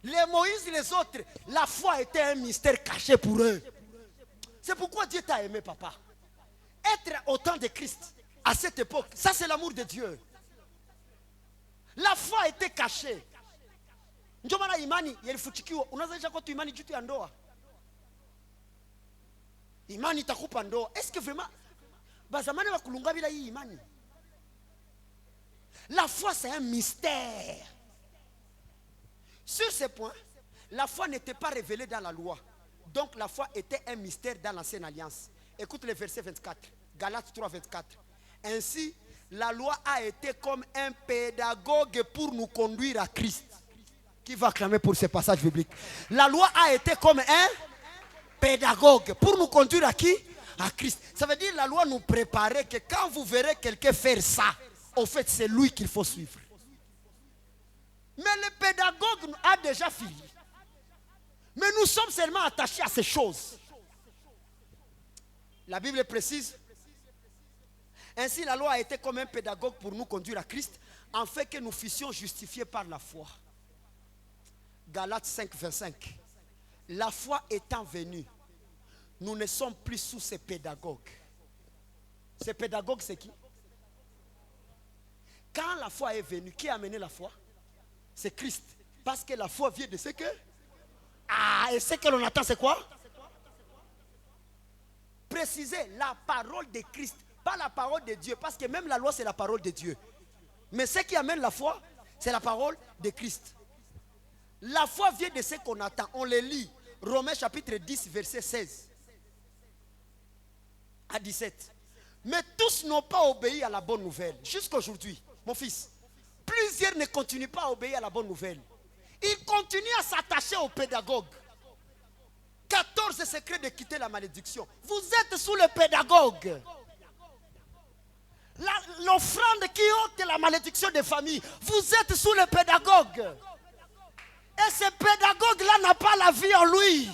Les Moïse, les autres, la foi était un mystère caché pour eux. C'est pourquoi Dieu t'a aimé, papa. Être au temps de Christ, à cette époque, ça c'est l'amour de Dieu. La foi était cachée. Ndio maana imani yalifuchikiwa. Unaweza kwa tu imani juu ya ndoa. Imani itakupa ndoa. Est-ce que vraiment bazamani wakulunga bila hii imani? La foi c'est un mystère. Sur ce point, la foi n'était pas révélée dans la loi. Donc la foi était un mystère dans l'ancienne alliance. Écoute le verset 24. Galates 3 24. Ainsi, la loi a été comme un pédagogue pour nous conduire à Christ. Qui va clamer pour ce passage biblique? La loi a été comme un pédagogue pour nous conduire à qui? À Christ. Ça veut dire la loi nous préparait que quand vous verrez quelqu'un faire ça, au fait c'est lui qu'il faut suivre. pédagogue a déjà fini. Mais nous sommes seulement attachés à ces choses. La Bible précise. Ainsi, la loi a été comme un pédagogue pour nous conduire à Christ, afin que nous fussions justifiés par la foi. Galates 5, 25. La foi étant venue, nous ne sommes plus sous ces pédagogues. Ces pédagogues, c'est qui? Quand la foi est venue, qui a amené la foi? C'est Christ. Parce que la foi vient de ce que... et ce que l'on attend, c'est quoi? Précisez la parole de Christ, pas la parole de Dieu. Parce que même la loi, c'est la parole de Dieu. Mais ce qui amène la foi, c'est la parole de Christ. La foi vient de ce qu'on attend. On le lit. Romains chapitre 10, verset 16 à 17. Mais tous n'ont pas obéi à la bonne nouvelle. Jusqu'aujourd'hui, mon fils, plusieurs ne continuent pas à obéir à la bonne nouvelle. Ils continuent à s'attacher aux pédagogues. 14 secrets de quitter la malédiction. Vous êtes sous le pédagogue. L'offrande qui ôte la malédiction des familles. Vous êtes sous le pédagogue. Et ce pédagogue-là n'a pas la vie en lui.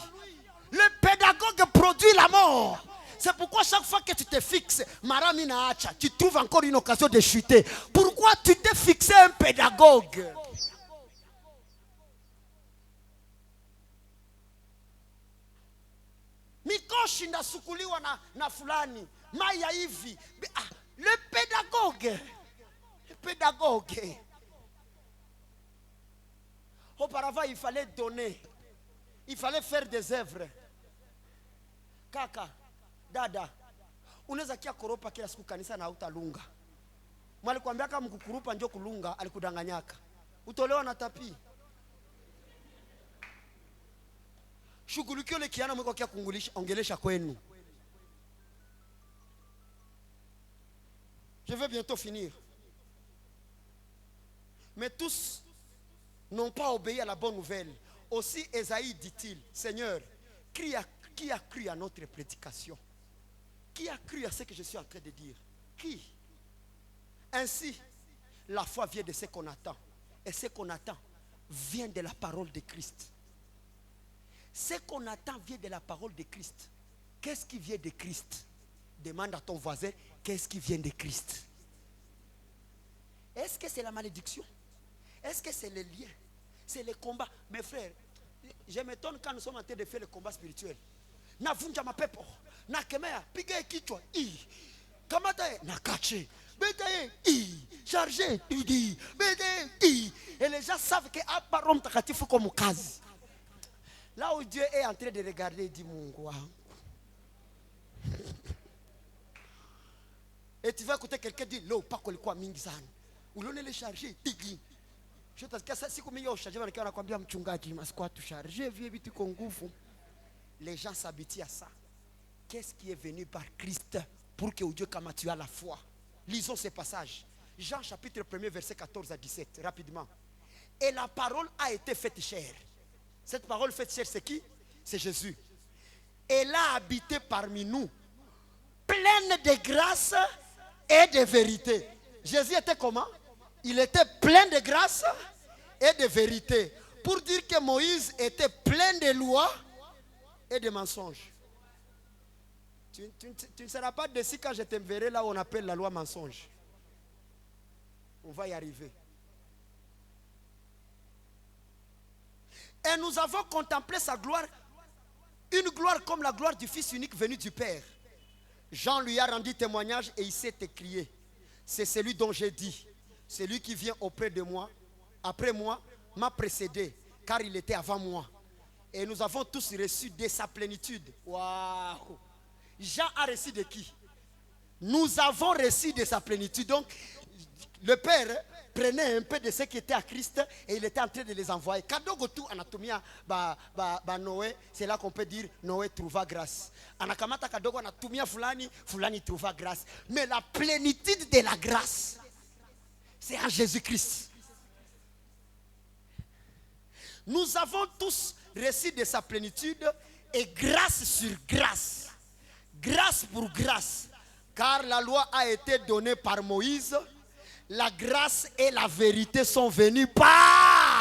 Le pédagogue produit la mort. C'est pourquoi chaque fois que tu te fixes, Maramina Hacha, tu trouves encore une occasion de chuter. Pourquoi tu t'es fixé un pédagogue? Mikoshi ndasukuliwa na fulani. Maya hivi. Le pédagogue. Le pédagogue. Auparavant, il fallait donner. Il fallait faire des œuvres. Kaka, dada, unaweza kia koropa kila siku kanisa na hautalunga. Mwalikwambia kama mkukurupa ndio kulunga, alikudanganyaka. Utolewa na tapi. Shughulikio le kiana mweko kia ongelesha kwenu. Je vais bientôt finir. Mais tous n'ont pas obéi à la bonne nouvelle. Aussi Ésaïe dit-il, Seigneur, qui a cru à notre prédication? Qui a cru à ce que je suis en train de dire? Qui? Ainsi, la foi vient de ce qu'on attend. Et ce qu'on attend vient de la parole de Christ. Ce qu'on attend vient de la parole de Christ. Qu'est-ce qui vient de Christ? Demande à ton voisin, qu'est-ce qui vient de Christ? Est-ce que c'est la malédiction? Est-ce que c'est le lien? C'est le combat? Mes frères, je m'étonne quand nous sommes en train de faire le combat spirituel. Na vunja mapepo, na kemea, piga kichwa, kamata na kache, bete chargé, bete et les gens savent que aparom takatifu comme kazi. Là où Dieu est en train de regarder, il dit Mungu. Et tu vas écouter quelqu'un dire l'eau pas quoi mingizan. Ou l'on est le chargé, tigi. Je te dis ça si comme yo chargé avec la kwambia mchungaji maskwa tu chargé vie vitu kwa nguvu. Les gens s'habituent à ça. Qu'est-ce qui est venu par Christ pour que Dieu comme tu as la foi? Lisons ces passages. Jean chapitre 1 verset 14 à 17 rapidement. Et la parole a été faite chair. Cette parole faite chair c'est qui? C'est Jésus. Elle a habité parmi nous, pleine de grâce et de vérité. Jésus était comment? Il était plein de grâce et de vérité. Pour dire que Moïse était plein de lois et de mensonges. Tu ne seras pas déçu quand je t'enverrai là où on appelle la loi mensonge. On va y arriver. Et nous avons contemplé sa gloire, une gloire comme la gloire du Fils unique venu du Père. Jean lui a rendu témoignage et il s'est écrié. C'est celui dont j'ai dit, celui qui vient auprès de moi, après moi, m'a précédé, car il était avant moi. Et nous avons tous reçu de sa plénitude. Waouh! Jean a reçu de qui? Nous avons reçu de sa plénitude. Donc, le Père prenait un peu de ce qui était à Christ et il était en train de les envoyer. Kadogotu anatumia Noé, c'est là qu'on peut dire Noé trouva grâce. Anakamata kadogo anatumia fulani trouva grâce. Mais la plénitude de la grâce, c'est en Jésus-Christ. Nous avons tous reçu de sa plénitude et grâce sur grâce. Grâce pour grâce. Car la loi a été donnée par Moïse. La grâce et la vérité sont venues par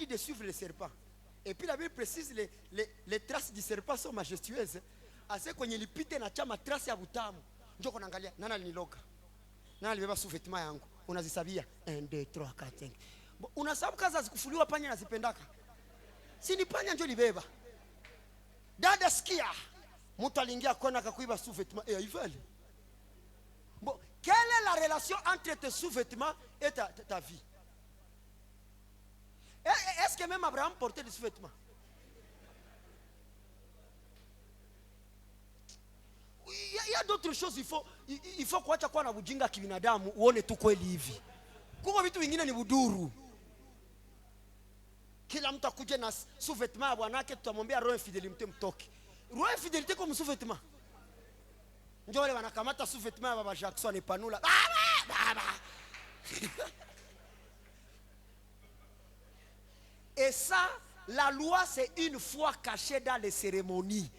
dit de suivre le serpent. Et puis la Bible précise les traces du serpent sont majestueuses. Ase kwenye lipite na chama trace ya butamu. Njoo kuangalia nani aliniloga. Nani alibeba sous-vêtement yangu. Unazisabia 1 2 3 4 5. Unasababu kazi azikufuliwa panya nazipendaka. Si ni panya njoo libeba. Dada sikia. Mtu aliingia kona akakuiba sous-vêtement et Yvel. Bon, quelle est la relation entre tes sous-vêtements et ta vie? Est-ce que même Abraham portait des sous-vêtements? Il y a d'autres choses, il faut kuacha kuwa na bujinga kibinadamu uone tu kweli hivi. Kuko vitu vingine ni buduru. Kila mtu akuje na sous-vêtement ya bwanake tutamwambia roho infidélité mtoke. Roho infidélité comme sous-vêtement. Ndio wale wanakamata sous-vêtement ya baba Jackson epanula. Baba. Et ça, la loi, c'est une foi cachée dans les cérémonies.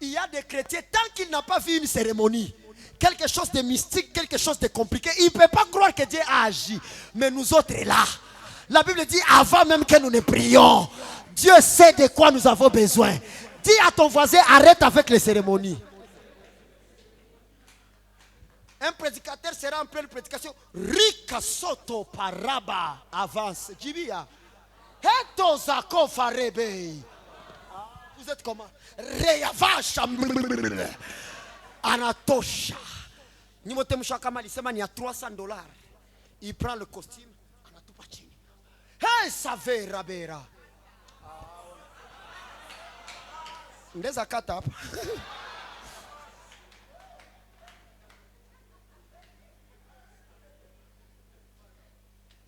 Il y a des chrétiens, tant qu'il n'a pas vu une cérémonie, quelque chose de mystique, quelque chose de compliqué, il ne peut pas croire que Dieu a agi. Mais nous autres, là, la Bible dit, avant même que nous ne prions, Dieu sait de quoi nous avons besoin. Dis à ton voisin, arrête avec les cérémonies. Un prédicateur sera en pleine prédication. Rika soto paraba avance. Jibia. Etozako farebe. Vous êtes comment? Reyavasha. Anatosha. Nimote mshakama alisema ni ya $300. Il prend le costume. Anatupa chini. Hey, savera bera. Ndeza kata hapa.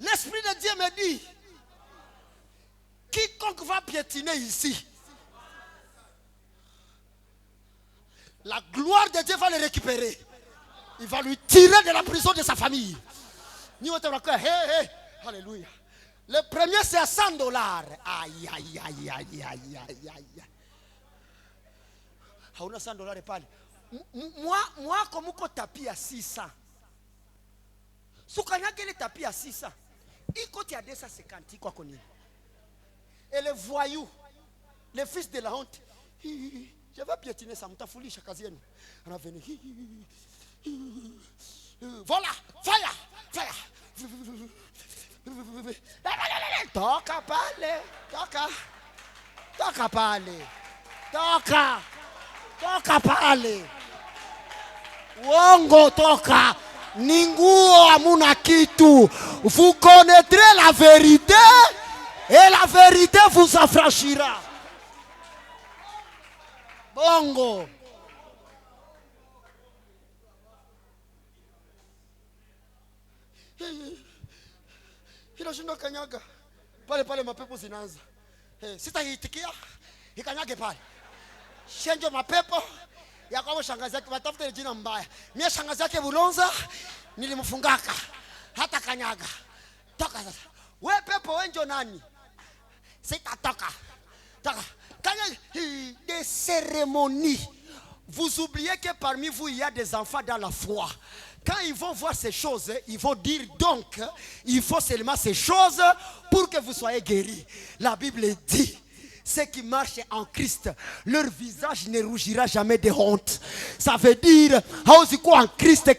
L'Esprit de Dieu me dit, quiconque va piétiner ici, la gloire de Dieu va le récupérer. Il va lui tirer de la prison de sa famille. Hey, alléluia. Le premier c'est à $100. Aïe, aïe, aïe, aïe, aïe, aïe, aïe. Hauna $100 pale. Moi comme uko tapis à 600. Sukanyake le tapis à 600. Il côté à 250 quoi connaît. Et le voyou, le fils de la honte, je vais piétiner ça, m'tafouli chakazienne. On a venu. Voilà, fire, fire. Toca pale, toca pale, toca pale. Wongo toka. Ninguo amuna kitu. Vous connaîtrez la vérité et la vérité vous affranchira. Bongo. Inashinda kanyaga. Pale mapepo zinaanza. Sitaitikia. Ikanyage pale. Shenjo mapepo. Ya kwa shangazi yake watafuta jina mbaya. Mimi shangazi yake Bulonza nilimfungaka. Hata kanyaga. Toka sasa. Wewe pepo wenjo nani? Sitatoka. Toka. Des cérémonies. Vous oubliez que parmi vous il y a des enfants dans la foi. Quand ils vont voir ces choses, ils vont dire donc il faut seulement ces choses pour que vous soyez guéris. La Bible dit ceux qui marchent en Christ, leur visage ne rougira jamais de honte. Ça veut dire, en Christ,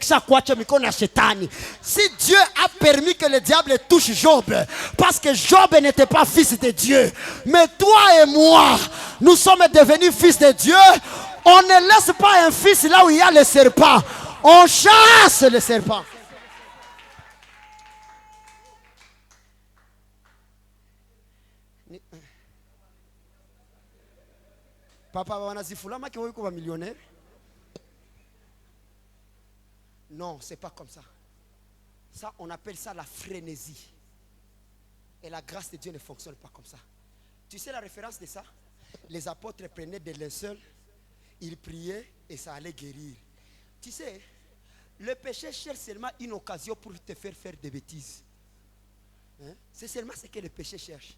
si Dieu a permis que le diable touche Job, parce que Job n'était pas fils de Dieu, mais toi et moi, nous sommes devenus fils de Dieu, on ne laisse pas un fils là où il y a le serpent. On chasse le serpent. Papa wanazifulama ki wiko ba millionnaire? Non, c'est pas comme ça. Ça, on appelle ça la frénésie. Et la grâce de Dieu ne fonctionne pas comme ça. Tu sais la référence de ça? Les apôtres prenaient des linceuls, ils priaient et ça allait guérir. Tu sais, le péché cherche seulement une occasion pour te faire des bêtises. Hein? C'est seulement ce que le péché cherche.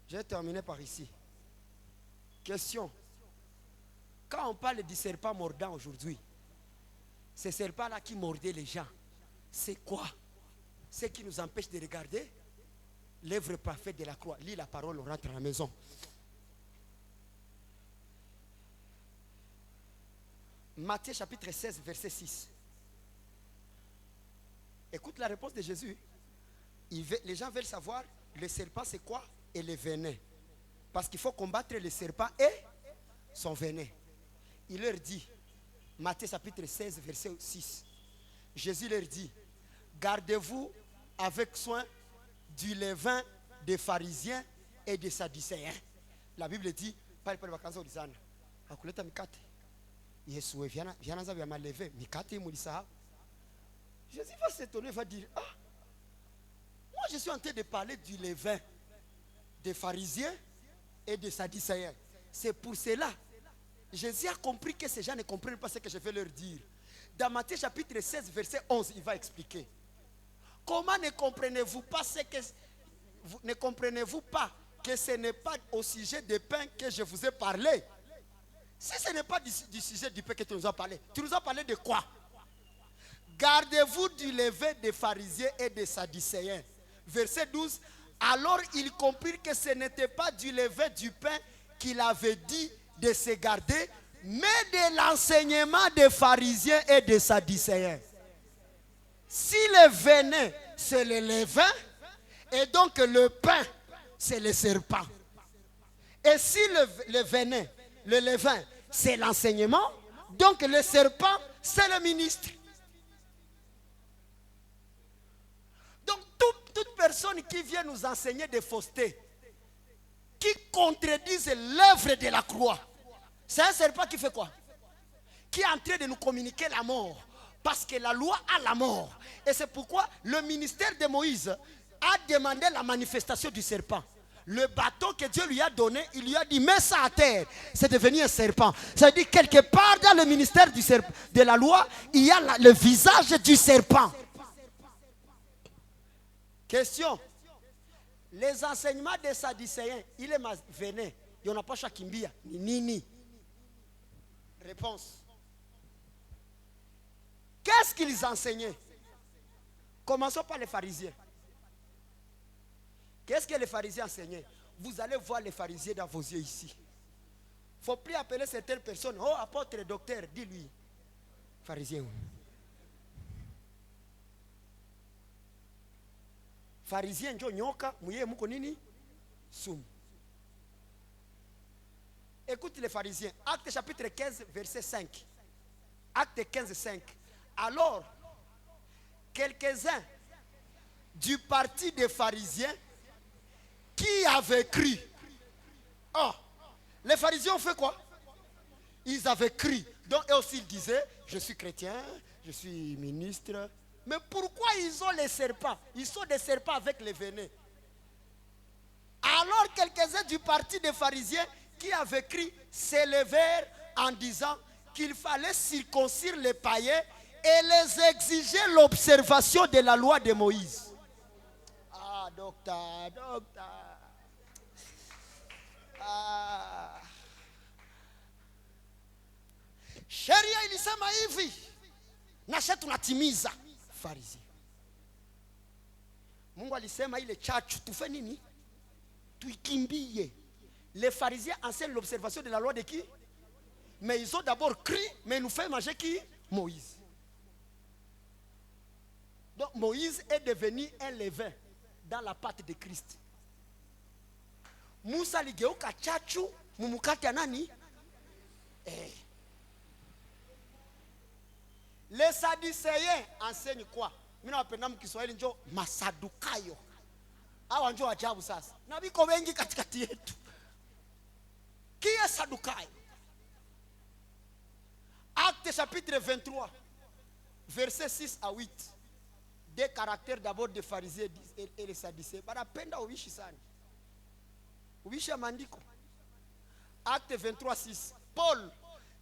Je vais terminer par ici. Question. Quand on parle du serpent mordant aujourd'hui, ce serpent-là qui mordait les gens, c'est quoi? Ce qui nous empêche de regarder l'œuvre parfaite de la croix. Lis la parole, on rentre à la maison. Matthieu chapitre 16, verset 6. Écoute la réponse de Jésus. Les gens veulent savoir, le serpent c'est quoi et le venin. Parce qu'il faut combattre le serpent et son venin. Il leur dit, Matthieu chapitre 16, verset 6. Jésus leur dit, gardez-vous avec soin du levain des pharisiens et des sadducéens. La Bible dit, pas les vacances au disant, akuleta mikate. Yesu viana za vya maleve mikate mulisa. Jésus va s'étonner, va dire, ah, moi je suis en train de parler du levain des pharisiens et des sadducéens. C'est pour cela, Jésus a compris que ces gens ne comprennent pas ce que je vais leur dire. Dans Matthieu chapitre 16, verset 11, il va expliquer. Comment ne comprenez-vous pas que ce n'est pas au sujet du pain que je vous ai parlé? Si ce n'est pas du sujet du pain que tu nous as parlé, tu nous as parlé de quoi? Gardez-vous du levain des pharisiens et des sadducéens. Verset 12. Alors il comprit que ce n'était pas du levain du pain qu'il avait dit de se garder, mais de l'enseignement des pharisiens et des sadducéens. Si le venin c'est le levain, et donc le pain c'est le serpent. Et si le venin, le levain c'est l'enseignement, donc le serpent c'est le ministre. Donc toute personne qui vient nous enseigner des faussetés, qui contredisent l'œuvre de la croix, c'est un serpent qui fait quoi? Qui est en train de nous communiquer la mort. Parce que la loi a la mort. Et c'est pourquoi le ministère de Moïse a demandé la manifestation du serpent. Le bâton que Dieu lui a donné, il lui a dit, mets ça à terre. C'est devenu un serpent. Ça veut dire quelque part dans le ministère de la loi, il y a le visage du serpent. Question. Les enseignements des sadducéens, il est venin. Il n'y en a pas chakimbia, ni nini. Réponse. Qu'est-ce qu'ils enseignaient? Commençons par les pharisiens. Qu'est-ce que les pharisiens enseignaient? Vous allez voir les pharisiens dans vos yeux ici. Il ne faut plus appeler certaines personnes. Oh, apôtre, docteur, dis-lui. Pharisien. Pharisien, njo nyoka, mouye mouko nini? Soum. Écoute les pharisiens. Acte chapitre 15, verset 5. Acte 15, 5. Alors, quelques-uns du parti des pharisiens qui avaient cru. Oh, les pharisiens ont fait quoi? Ils avaient cru. Donc, eux aussi, ils disaient, je suis chrétien, je suis ministre. Mais pourquoi ils ont les serpents? Ils sont des serpents avec les venins. Alors, quelques-uns du parti des pharisiens qui avaient cru s'élevèrent en disant qu'il fallait circoncire les païens et les exiger l'observation de la loi de Moïse. Ah, docteur. Sheria ilisema hivi, na sisi tunatimiza. Farisi. Mungu alisema ile chachu tufe nini? Tuikimbie. Les pharisiens enseignent l'observation de la loi de qui? Mais ils ont d'abord cru, mais ils nous font manger qui? Moïse. Donc Moïse est devenu un levain dans la pâte de Christ. Musa ligeuka chachu mumukati ya nani? Les sadducéens enseignent quoi? Mina wapenda mkiswahili njo masadukayo. Hawa njo ajabu sasa. Na biko wengi katikati yetu. Qui est Sadukayo? Acte chapitre 23, verset 6 à 8. Des caractères d'abord des pharisiens et les sadducéens. Banapenda uishi sana. Uishi ya maandiko. Acte 23, 6. Paul,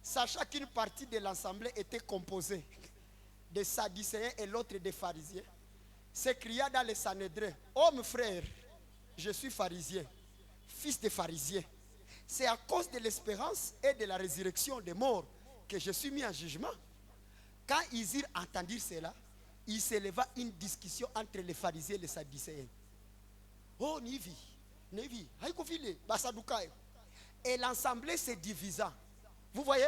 sachant qu'une partie de l'assemblée était composée des sadducéens et l'autre des pharisiens, s'écria dans les Sanhédrins, homme frère, je suis pharisien, fils de pharisien. C'est à cause de l'espérance et de la résurrection des morts que je suis mis en jugement. Quand ils eurent entendu cela, il s'éleva une discussion entre les pharisiens et les sadducéens. Oh, Nivi. Nivi. Haïkoufile. Basadoukaï. Et l'assemblée se divisa. Vous voyez?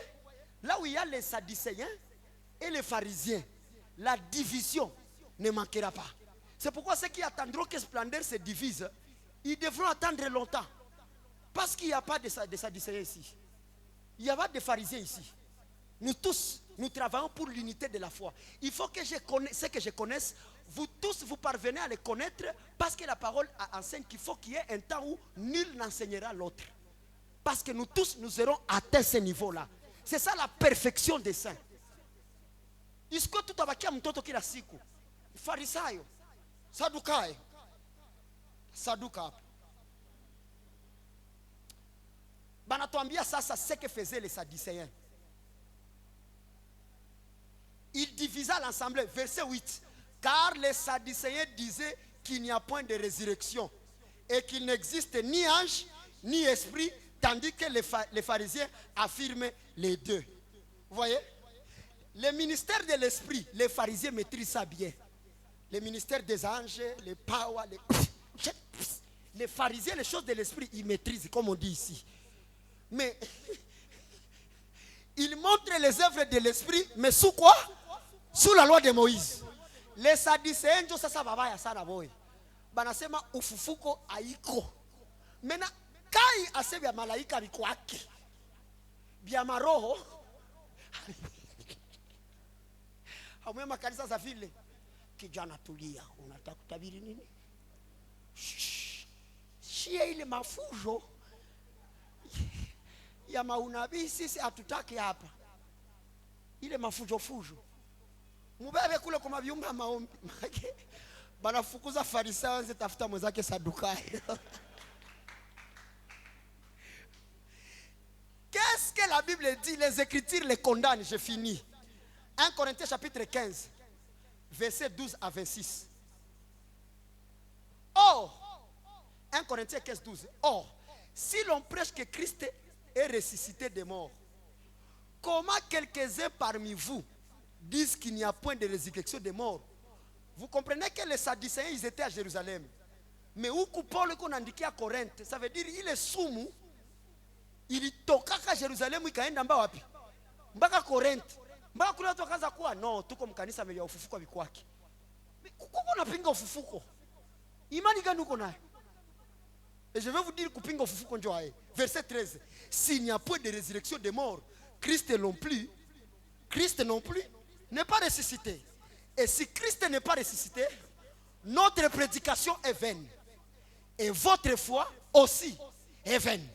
Là où il y a les Sadducéens et les pharisiens, la division ne manquera pas. C'est pourquoi ceux qui attendront que Splendeur se divise, ils devront attendre longtemps. Parce qu'il n'y a pas de Sadducéens ici. Il n'y a pas de pharisiens ici. Nous tous, nous travaillons pour l'unité de la foi. Il faut que ceux que je connaisse, vous tous, vous parvenez à les connaître parce que la parole enseigne qu'il faut qu'il y ait un temps où nul n'enseignera l'autre. Parce que nous tous, nous aurons atteint ce niveau-là. C'est ça la perfection des saints. Isko tutabakia mtoto kila siku. Farisayo. Sadukae. Saduka. Banatuambia sasa ce que faisaient les Sadducéens. Il divisa l'assemblée. Verset 8. Car les Sadducéens disaient qu'il n'y a point de résurrection et qu'il n'existe ni ange ni esprit, tandis que les pharisiens affirment les deux. Vous voyez? Le ministère de l'esprit, les pharisiens maîtrisent ça bien. Le ministère des anges, les powers, les pharisiens, les choses de l'esprit, ils maîtrisent, comme on dit ici. Mais ils montrent les œuvres de l'esprit, mais sous quoi? Sous la loi de Moïse. Les Sadducéens, ndio sasa babaya sana boy. Banasema ufufuko haiko. Mena kai asebya malaika bikwake. Bia maroho. Hamwema kanisa za vile. Kijana tulia, unataka kutabiri nini? Shie ile mafujo ya maunabii sisi hatutaki hapa. Ile mafujo fujo. Mubebe kule kwa maviunga maombi. Banafukuza Farisayo wanze tafuta mwenzake Sadukayo. Qu'est-ce que la Bible dit? Les Écritures les condamnent. J'ai fini. 1 Corinthiens chapitre 15, verset 12 à 26. Or, 1 Corinthiens 15, 12. Or, si l'on prêche que Christ est ressuscité des morts, comment quelques-uns parmi vous disent qu'il n'y a point de résurrection des morts? Vous comprenez que les Sadducéens, ils étaient à Jérusalem. Mais où Paul qu'on indiqué à Corinthe, ça veut dire il est soumou. Il tokaka Jérusalem, il kaenda mba wapi? Mbaka Corinthe. Mbaka kule watu wakaanza kuwa no, tuko mkanisa ya ufufuko bikwake. Kuko unapinga ufufuko. Imani gani uko nayo? Et je vais vous dire kupinga ufufuko ndio hae. Verset 13. S'il n'y a point de résurrection des morts, Christ non plus n'est pas ressuscité. Et si Christ n'est pas ressuscité, notre prédication est vaine. Et votre foi aussi est vaine.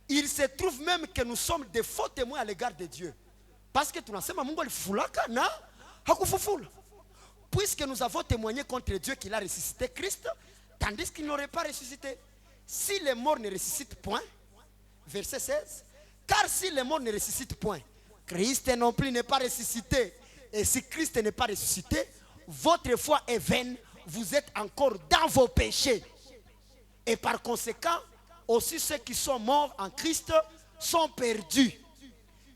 Il se trouve même que nous sommes des faux témoins à l'égard de Dieu. Parce que tunasema Mungu alifufulaka na hakufufula. Puisque nous avons témoigné contre Dieu qu'il a ressuscité Christ, tandis qu'il n'aurait pas ressuscité. Si les morts ne ressuscitent point, verset 16, car si les morts ne ressuscitent point, Christ non plus n'est pas ressuscité. Et si Christ n'est pas ressuscité, votre foi est vaine, vous êtes encore dans vos péchés. Et par conséquent, aussi ceux qui sont morts en Christ sont perdus.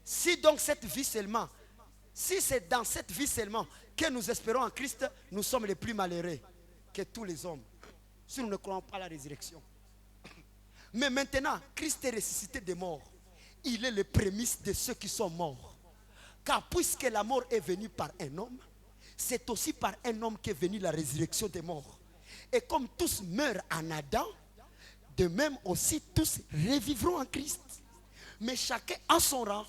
Si donc cette vie seulement, si c'est dans cette vie seulement que nous espérons en Christ, nous sommes les plus malheureux que tous les hommes, si nous ne croyons pas à la résurrection. Mais maintenant, Christ est ressuscité des morts. Il est le prémisse de ceux qui sont morts. Car puisque la mort est venue par un homme, c'est aussi par un homme qu'est venue la résurrection des morts. Et comme tous meurent en Adam, de même aussi tous revivront en Christ. Mais chacun en son rang.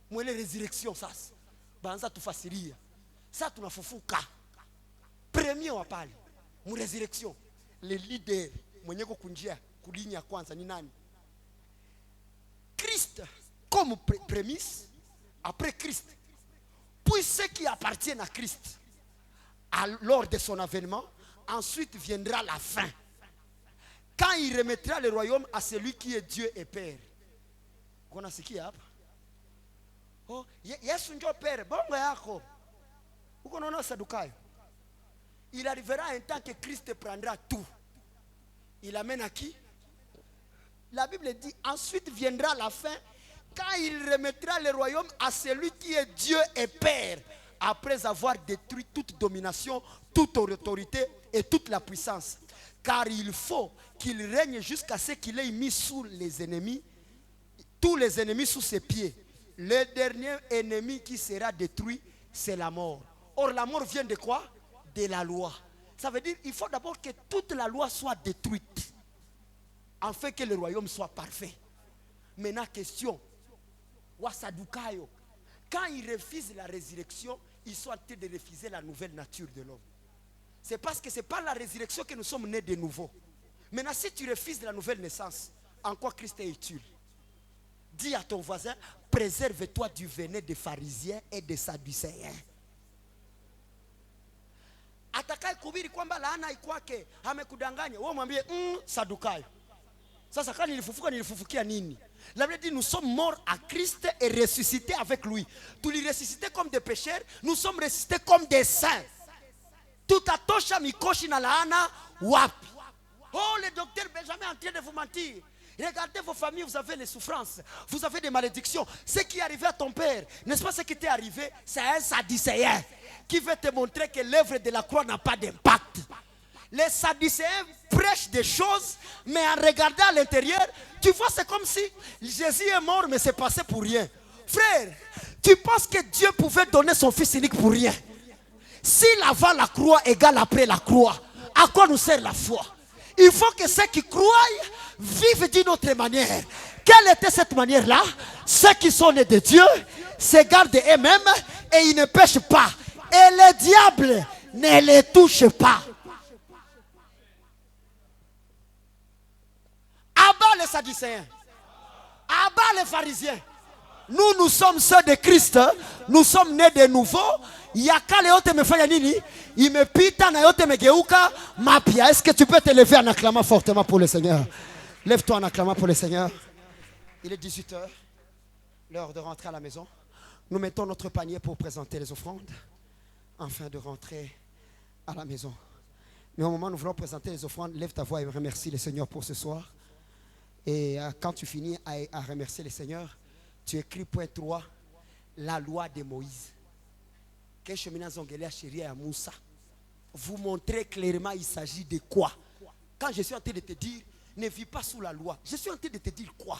Moi les résurrections ça. Banza tufasiria. Ça tunafufuka. Premier wa pale. Mu résurrection. Les leaders mwenye kunjia kulinya kwanza ni nani? Christ comme prémisse. Après Christ, puis ceux qui appartiennent à Christ, lors de son avènement, ensuite viendra la fin. Quand il remettra le royaume à celui qui est Dieu et Père. Vous connaissez qui hapa? Oh, Yesu ndio Père, bongo yako. Uko naona Sadukayo. Il arrivera un temps que Christ prendra tout. Il amène à qui? La Bible dit, ensuite viendra la fin. Quand il remettra le royaume à celui qui est Dieu et Père, après avoir détruit toute domination, toute autorité et toute la puissance. Car il faut qu'il règne jusqu'à ce qu'il ait mis sous les ennemis, tous les ennemis sous ses pieds. Le dernier ennemi qui sera détruit, c'est la mort. Or, la mort vient de quoi? De la loi. Ça veut dire qu'il faut d'abord que toute la loi soit détruite, afin que le royaume soit parfait. Maintenant, question. Wasadukayo. Quand ils refusent la résurrection, ils sont en train de refuser la nouvelle nature de l'homme. C'est parce que ce n'est pas la résurrection que nous sommes nés de nouveau. Maintenant, si tu refuses la nouvelle naissance, en quoi Christ est utile? Dis à ton voisin, préserve-toi du venin des pharisiens et des sadducéens. Atakaye kuhubiri kwamba laana ikwake amekudanganya, wewe mwambie Sadukayo. Sasa kama nilifufukia nini? La Bible dit nous sommes morts à Christ et ressuscités avec lui. Tu les ressuscités comme des pécheurs, nous sommes ressuscités comme des saints. Tutatosha mikoshi na laana wapi? Oh, le docteur Benjamin est en train de vous mentir. Regardez vos familles, vous avez les souffrances, vous avez des malédictions. Ce qui est arrivé à ton père, n'est-ce pas ce qui t'est arrivé? C'est un sadducéen qui veut te montrer que l'œuvre de la croix n'a pas d'impact. Les sadducéens prêchent des choses, mais en regardant à l'intérieur, tu vois, c'est comme si Jésus est mort, mais c'est passé pour rien. Frère, tu penses que Dieu pouvait donner son fils unique pour rien? S'il avant la croix égale après la croix, à quoi nous sert la foi? Il faut que ceux qui croient vivent d'une autre manière. Quelle était cette manière-là? Ceux qui sont nés de Dieu se gardent eux-mêmes et ils ne pêchent pas. Et le diable ne les touche pas. Abat les sadducéens. Abat les pharisiens. Nous sommes ceux de Christ. Nous sommes nés de nouveau. Yakale yote mefanya nini? Imepita na yote megeuka mapia. Est-ce que tu peux te lever en acclamant fortement pour le Seigneur? Lève-toi en acclamant pour le Seigneur. Il est 18h. L'heure de rentrer à la maison. Nous mettons notre panier pour présenter les offrandes, afin de rentrer à la maison. Mais au moment où nous voulons présenter les offrandes, lève ta voix et remercie le Seigneur pour ce soir. Et quand tu finis à remercier le Seigneur, tu écris point 3, la loi de Moïse. Vous montrez clairement il s'agit de quoi. Quand je suis en train de te dire, ne vis pas sous la loi, je suis en train de te dire quoi?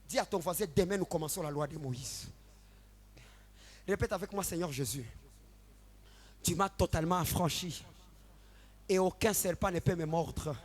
Dis à ton voisin, demain nous commençons la loi de Moïse. Répète avec moi, Seigneur Jésus, tu m'as totalement affranchi et aucun serpent ne peut me mordre.